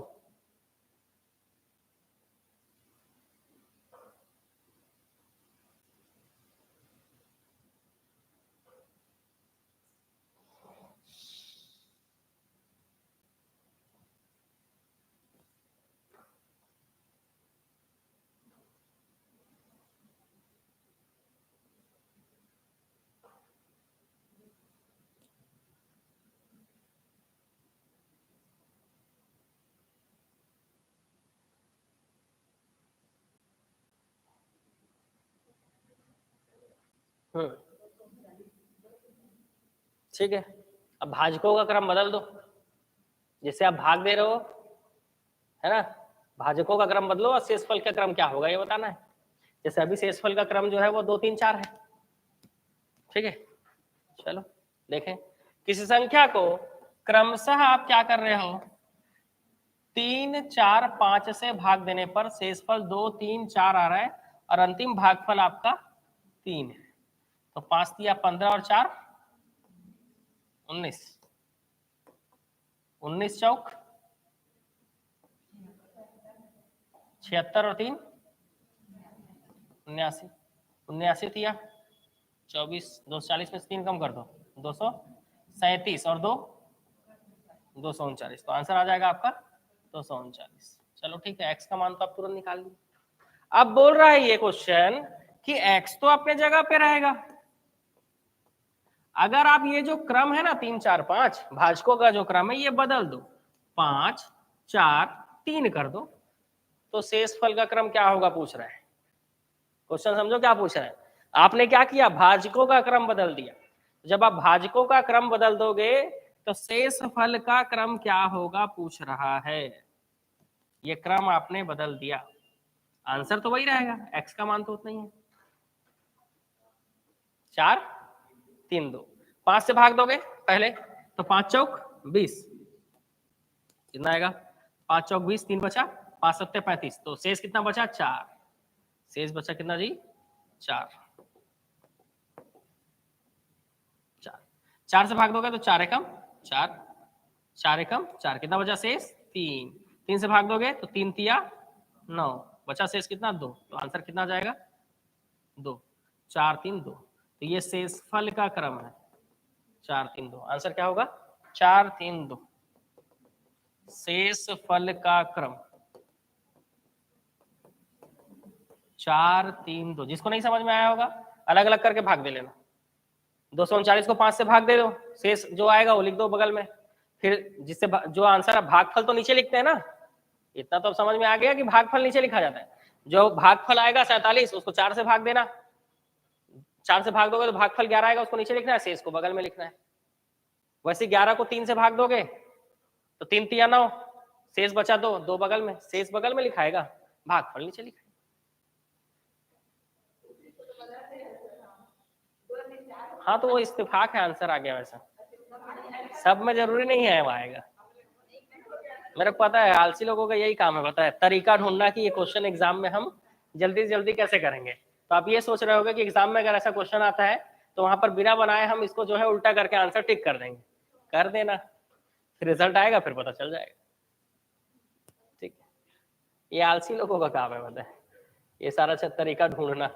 ठीक है, अब भाजकों का क्रम बदल दो, जैसे आप भाग दे रहे हो है ना, भाजकों का क्रम बदलो और शेषफल का क्रम क्या होगा ये बताना है। जैसे अभी शेषफल का क्रम जो है वो 2 3 4 है। ठीक है, चलो देखें। किसी संख्या को क्रमशः आप क्या कर रहे हो, 3 4 5 से भाग देने पर शेषफल 2 3 4 आ रहा है और अंतिम भागफल आपका 3 है। तो 5 दिया 15 और 4 19, 19 चौक 76 और 3 79, 79 दिया 24, 240 में से 3 कम कर दो 237 और 2 239, तो आंसर आ जाएगा आपका 239। चलो ठीक है, एक्स का मान तो आप तुरंत निकाल ली। अब बोल रहा है ये क्वेश्चन कि एक्स तो अपने जगह पे रहेगा, अगर आप ये जो क्रम है ना 3 4 5 भाजकों का जो क्रम है ये बदल दो, 5 4 3 कर दो, तो शेषफल का क्रम क्या होगा पूछ रहा है। क्वेश्चन समझो क्या पूछ रहा है। आपने क्या किया, भाजकों का क्रम बदल दिया। जब आप भाजकों का क्रम बदल दोगे तो शेषफल का क्रम क्या होगा पूछ रहा है। ये क्रम आपने बदल दिया, आंसर तो वही रहेगा, एक्स का मान तो उतना ही है। 4 3 2, 5 से भाग दोगे पहले तो 5 चौक 20, कितना आएगा, 5 चौक 20, 3 बचा, 5 सत्ते 35, तो शेष कितना बचा, 4। शेष बचा कितना जी, 4। 4 से भाग दोगे तो 4 एकम 4, 4 एकम 4, कितना बचा शेष, 3। 3 से भाग दोगे तो 3 तिया 9, बचा शेष कितना, 2। तो आंसर कितना आ जाएगा, 2। 4 3 2, तो ये शेषफल का क्रम है, 4 3 2। आंसर क्या होगा, 4 3 2, शेषफल का क्रम 4 3 2। जिसको नहीं समझ में आया होगा अलग अलग करके भाग दे लेना। 239 को 5 से भाग दे दो, शेष जो आएगा वो लिख दो बगल में। फिर जिससे जो आंसर है, भागफल तो नीचे लिखते हैं ना, इतना तो समझ में आ गया कि भागफल नीचे लिखा जाता है। जो भागफल आएगा 47, उसको 4 से भाग देना, 4 से भाग दोगे तो भागफल 11 आएगा, उसको नीचे लिखना है, शेष को बगल में लिखना है। वैसे 11 को 3 से भाग दोगे तो 3 तिया 9, शेष बचा 2, 2 बगल में, शेष बगल में लिखाएगा, भागफल नीचे लिखा। हाँ तो वो इत्तेफाक है, आंसर आ गया। वैसा सब में जरूरी नहीं है वो आएगा, मेरे को पता है आलसी लोगों का यही काम है, पता है, तरीका ढूंढना कि ये क्वेश्चन एग्जाम में हम जल्दी से जल्दी कैसे करेंगे। तो आप ये सोच रहे होगे कि एग्जाम में अगर ऐसा क्वेश्चन आता है तो वहां पर बिना बनाए हम इसको जो है उल्टा करके आंसर टिक कर देंगे, कर देना, फिर रिजल्ट आएगा, फिर पता चल जाएगा। ठीक है, ये आलसी लोगों का काम है, पता है, ये सारा तरीका ढूंढना।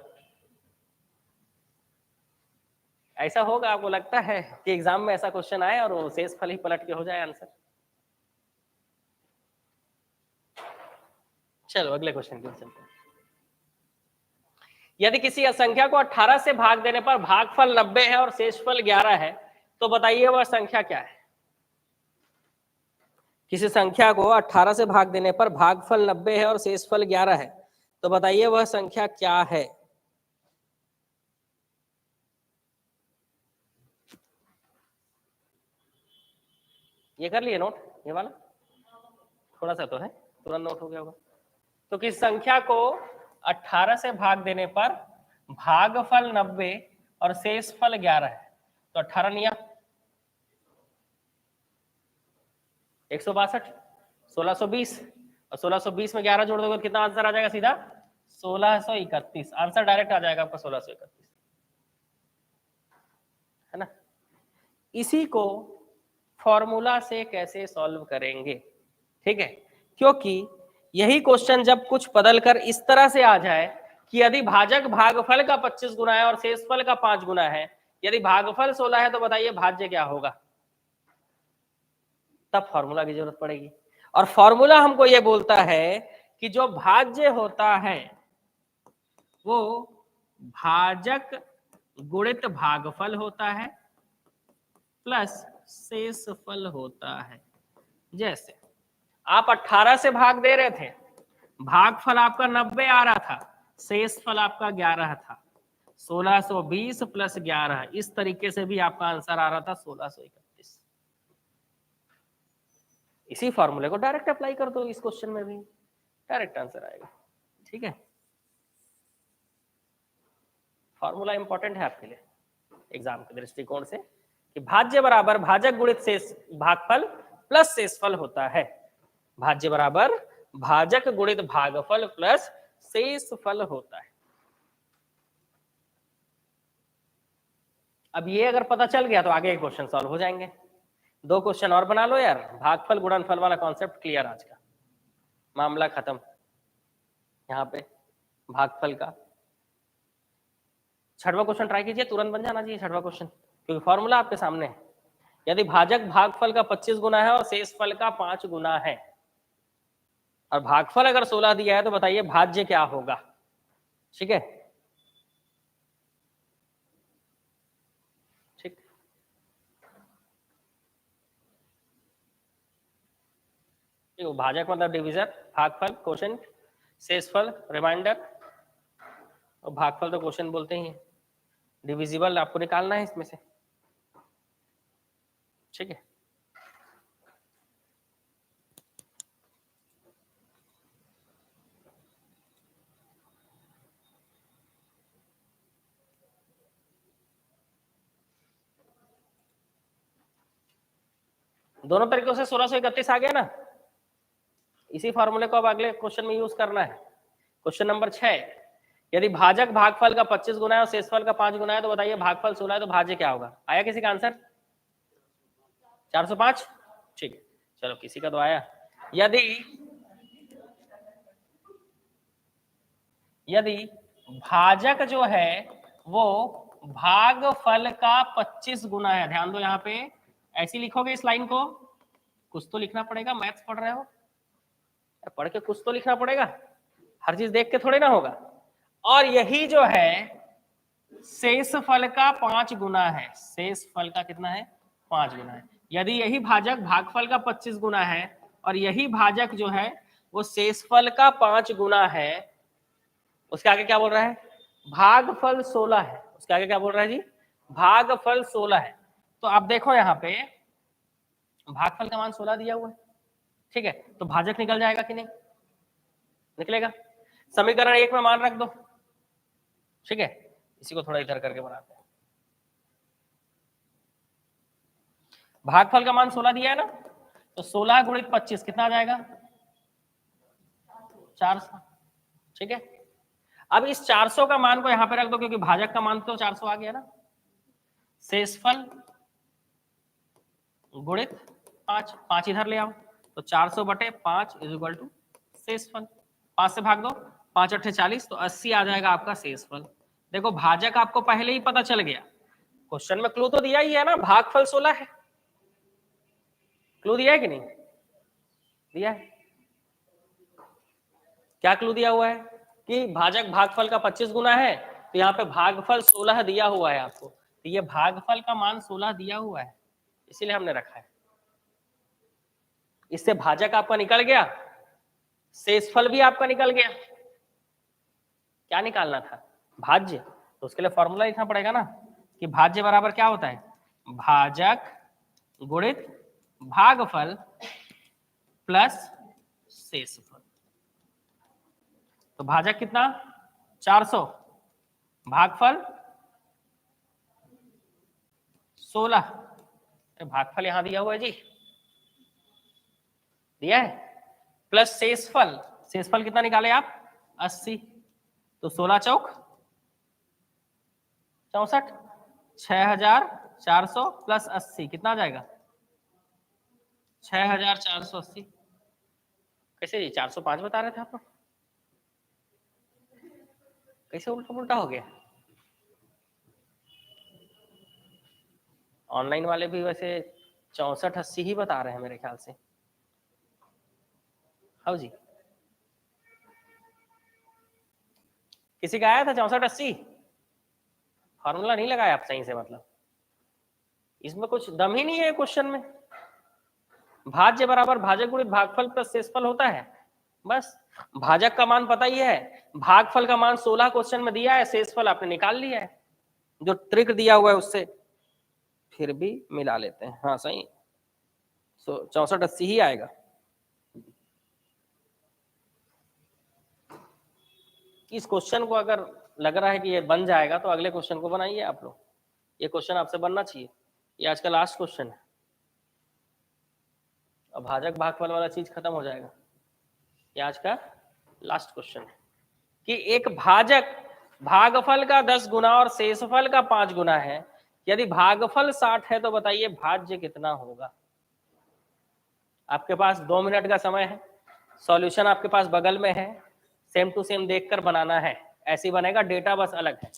ऐसा होगा आपको लगता है कि एग्जाम में ऐसा क्वेश्चन आए और वो शेष फल ही पलट के हो जाए आंसर। चलो अगले क्वेश्चन की ओर चलते हैं। यदि किसी असंख्या को 18 से भाग देने पर भागफल 90 है और शेषफल 11 है, तो बताइए वह संख्या क्या है। किसी संख्या को 18 से भाग देने पर भागफल 90 है और शेषफल 11 है, तो बताइए वह संख्या क्या है। ये कर लिए नोट, ये वाला थोड़ा सा तो है, तुरंत नोट हो गया होगा। तो किस संख्या को 18 से भाग देने पर भागफल 90 और शेषफल 11 है, तो 18 निया 162, 1620 और 1620 में 11 जोड़ दोगे तो कितना आंसर आ जाएगा, सीधा 1631। आंसर डायरेक्ट आ जाएगा आपका 1631, है ना। इसी को फॉर्मूला से कैसे सॉल्व करेंगे, ठीक है, क्योंकि यही क्वेश्चन जब कुछ बदलकर इस तरह से आ जाए कि यदि भाजक भागफल का 25 गुना है और शेषफल का 5 गुना है, यदि भागफल 16 है तो बताइए भाज्य क्या होगा, तब फॉर्मूला की जरूरत पड़ेगी। और फॉर्मूला हमको ये बोलता है कि जो भाज्य होता है वो भाजक गुणित भागफल होता है प्लस शेषफल होता है। जैसे आप 18 से भाग दे रहे थे, भागफल आपका 90 आ रहा था, शेषफल आपका 11 था, 1620 प्लस 11, इस तरीके से भी आपका आंसर आ रहा था 1631। इसी फॉर्मूले को डायरेक्ट अप्लाई कर दो इस क्वेश्चन में भी, डायरेक्ट आंसर आएगा। ठीक है, फॉर्मूला इंपॉर्टेंट है आपके लिए एग्जाम के दृष्टिकोण से कि भाज्य बराबर भाजक गुणित शेष भागफल प्लस शेषफल होता है। भाज्य बराबर भाजक गुणित भागफल प्लस शेषफल होता है। अब ये अगर पता चल गया तो आगे क्वेश्चन सॉल्व हो जाएंगे। 2 क्वेश्चन और बना लो यार, भागफल गुणनफल वाला कॉन्सेप्ट क्लियर, आज का मामला खत्म। यहाँ पे भागफल का 6वां क्वेश्चन ट्राई कीजिए, तुरंत बन जाना चाहिए 6वां क्वेश्चन, क्योंकि फॉर्मूला आपके सामने है। यदि भाजक भागफल का 25 गुना है और शेषफल का 5 गुना है और भागफल अगर 16 दिया है, तो बताइए भाज्य क्या होगा। ठीक है, ठीक, भाजक मतलब डिवीजन, भागफल क्वोशिएंट, शेषफल रिमाइंडर, और भागफल तो क्वोशिएंट बोलते ही हैं। डिविजिबल आपको निकालना है इसमें से। ठीक है, दोनों तरीकों से 1631 आ गया ना। इसी फॉर्मूले को अब अगले क्वेश्चन में यूज करना है। क्वेश्चन नंबर 6, यदि भाजक भागफल का 25 गुना है और शेषफल का 5 गुना है तो बताइए भागफल 16 है तो भाज्य क्या होगा। आया किसी का आंसर? 405। ठीक है, चलो किसी का तो आया। यदि भाजक जो है वो भागफल का 25 गुना है, ध्यान दो यहाँ पे ऐसे लिखोगे इस लाइन को, कुछ तो लिखना पड़ेगा, मैथ्स पढ़ रहे हो, पढ़ के कुछ तो लिखना पड़ेगा, हर चीज देख के थोड़े ना होगा। और यही जो है शेषफल का 5 गुना है, शेषफल का कितना है? 5 गुना है। यदि यही भाजक भागफल का 25 गुना है और यही भाजक जो है वो शेषफल का 5 गुना है, उसके आगे क्या बोल रहा है? भागफल 16 है। उसके आगे क्या बोल रहा है जी? भागफल 16 है। तो आप देखो यहाँ पे भागफल का मान 16 दिया हुआ है, ठीक है, तो भाजक निकल जाएगा कि नहीं? निकलेगा। समीकरण 1 में मान रख दो, ठीक है, इसी को थोड़ा इधर करके बनाते हैं। भागफल का मान 16 दिया है ना, तो 16 गुणित 25 कितना आ जाएगा? 400, ठीक है। अब इस 400 का मान को यहां पे रख दो क्योंकि भाजक का मान तो 400 आ गया ना। शेषफल गुणित 5, 5 इधर ले आओ तो 400 बटे 5 इज इक्वल टू शेषफल। 5 से भाग दो, 5 8 40, तो 80 आ जाएगा आपका शेषफल। देखो भाजक आपको पहले ही पता चल गया, क्वेश्चन में क्लू तो दिया ही है ना, भागफल 16 है। क्लू दिया है कि नहीं दिया है? क्या क्लू दिया हुआ है कि भाजक भागफल का 25 गुना है, तो यहाँ पे भागफल 16 दिया हुआ है आपको, तो ये भागफल का मान 16 दिया हुआ है, इसीलिए हमने रखा है। इससे भाजक आपका निकल गया, शेषफल भी आपका निकल गया। क्या निकालना था? भाज्य। तो उसके लिए फॉर्मूला लिखना पड़ेगा ना कि भाज्य बराबर क्या होता है? भाजक गुणित भागफल प्लस शेषफल। तो भाजक कितना? 400, भागफल 16। भागफल यहां दिया हुआ है जी, दिया है, प्लस शेषफल। शेषफल कितना निकाले आप? 80। तो 16 चौक 64, 6400 प्लस 80 कितना आ जाएगा? 6480। कैसे जी? 405 बता रहे थे आप लोग, कैसे उल्टा पुल्टा हो गया? ऑनलाइन वाले भी वैसे 6480 ही बता रहे हैं मेरे ख्याल से। हाँ जी, किसी का आया था 6480? फॉर्मूला नहीं लगाया आप सही से, मतलब इसमें कुछ दम ही नहीं है क्वेश्चन में। भाज्य बराबर भाजक गुणित भागफल प्लस शेषफल होता है, बस। भाजक का मान पता ही है, भागफल का मान 16 क्वेश्चन में दिया है, शेषफल आपने निकाल लिया है, जो ट्रिक दिया हुआ है उससे फिर भी मिला लेते हैं। हाँ सही, 6480 ही आएगा। इस क्वेश्चन को अगर लग रहा है कि ये बन जाएगा तो अगले क्वेश्चन को बनाइए आप लोग, ये क्वेश्चन आपसे बनना चाहिए, ये आज का लास्ट क्वेश्चन है। अब भाजक भागफल वाला चीज खत्म हो जाएगा, ये आज का लास्ट क्वेश्चन है कि एक भाजक भागफल का 10 गुना और शेषफल का 5 गुना है, यदि भागफल 60 है तो बताइए भाज्य कितना होगा। आपके पास 2 मिनट का समय है, सॉल्यूशन आपके पास बगल में है, सेम टू सेम देखकर बनाना है, ऐसे ही बनेगा, डेटा बस अलग है।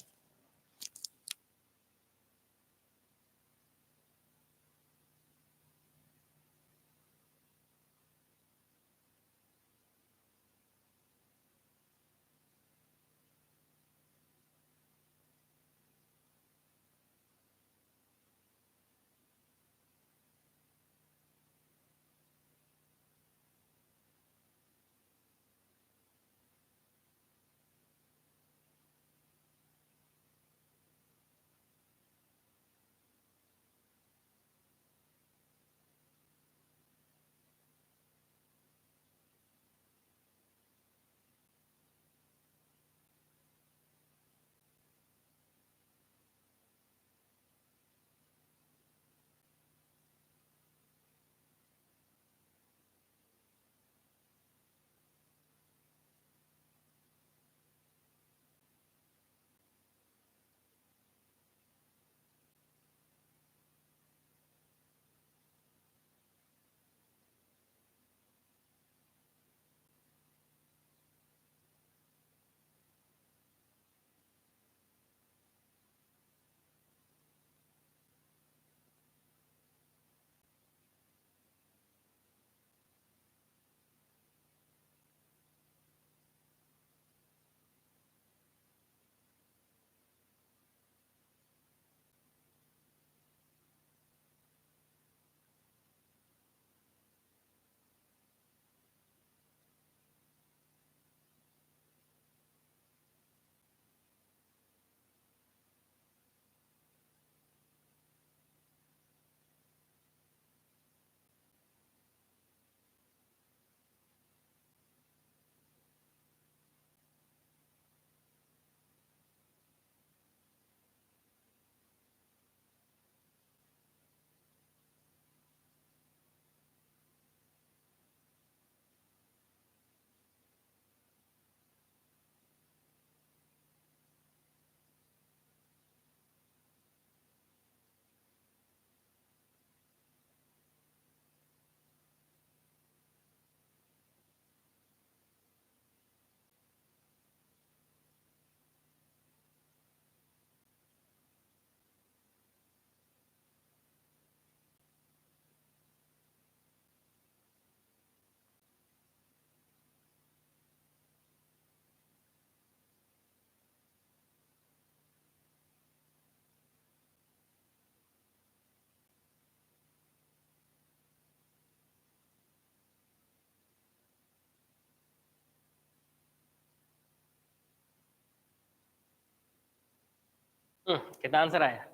कितना आंसर आया?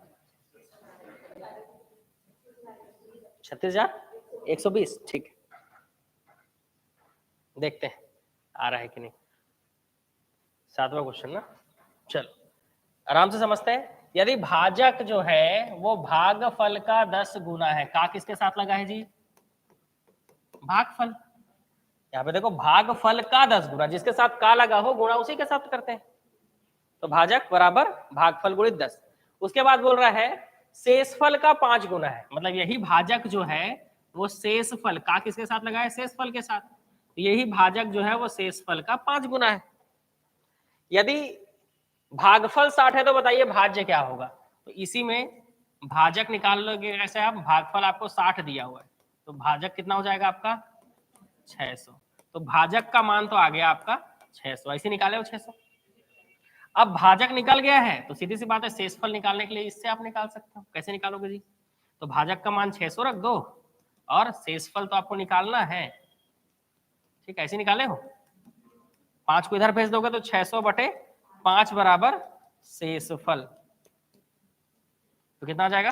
36,120। ठीक है, देखते हैं आ रहा है कि नहीं। 7वां क्वेश्चन ना, चलो आराम से समझते हैं। यदि भाजक जो है वो भागफल का 10 गुना है, का किसके साथ लगा है जी? भागफल। यहाँ पे देखो भागफल का 10 गुना, जिसके साथ का लगा हो गुणा उसी के साथ करते हैं। तो भाजक बराबर भागफल गुणित 10। उसके बाद बोल रहा है शेषफल का 5 गुना है, मतलब यही भाजक जो है वो शेषफल का किसके साथ लगा है? शेषफल के साथ। तो यही भाजक जो है वो शेषफल का 5 गुना है। यदि भागफल 60 है तो बताइए भाज्य क्या होगा? तो इसी में भाजक निकाल लोगे कैसे आप? भागफल आपको 60 दिया हुआ है, तो भाजक कितना हो जाएगा आपका? 600। तो भाजक का मान तो आ गया आपका 600, ऐसे निकाले हो 600। अब भाजक निकल गया है तो सीधी सी बात है, शेषफल निकालने के लिए इससे आप निकाल सकते हो। कैसे निकालोगे जी? तो भाजक का मान 600 रख दो और शेषफल तो आपको निकालना है, ठीक है, ऐसे निकाले हो। 5 को इधर भेज दोगे तो 600/5 बराबर शेषफल, तो कितना आ जाएगा?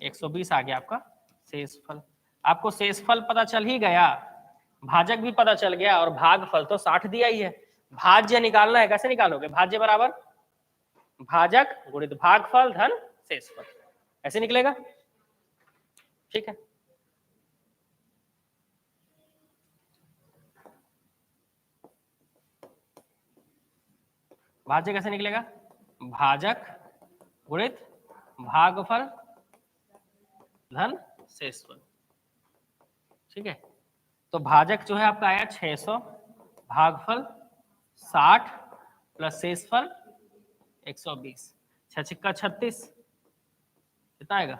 120 आ गया आपका शेषफल। आपको शेषफल पता चल ही गया, भाजक भी पता चल गया और भागफल तो 60 दिया ही है। भाज्य निकालना है, कैसे निकालोगे? भाज्य बराबर भाजक गुणित भागफल धन शेषफल, ऐसे निकलेगा, ठीक है। भाज्य कैसे निकलेगा? भाजक गुणित भागफल धन शेषफल, ठीक है। तो भाजक जो है आपका आया 600, भागफल 60 प्लस शेषफल 120। 6×6 = 36, कितना आएगा?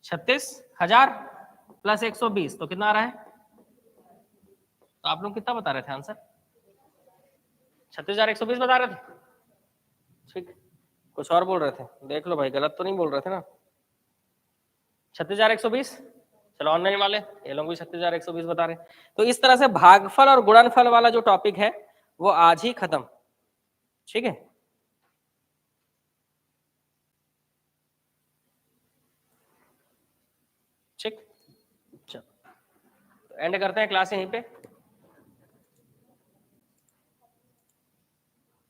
36,000 प्लस 120, तो कितना आ रहा है? तो आप लोग कितना बता रहे थे आंसर? 36,120 बता रहे थे, ठीक। कुछ और बोल रहे थे, देख लो भाई, गलत तो नहीं बोल रहे थे ना? 36,120। चलो ऑनलाइन वाले ये लोग भी 36,120 बता रहे। तो इस तरह से भागफल और गुणनफल वाला जो टॉपिक है वो आज ही खत्म, ठीक है। ठीक, चलो एंड करते हैं क्लास यहीं पे।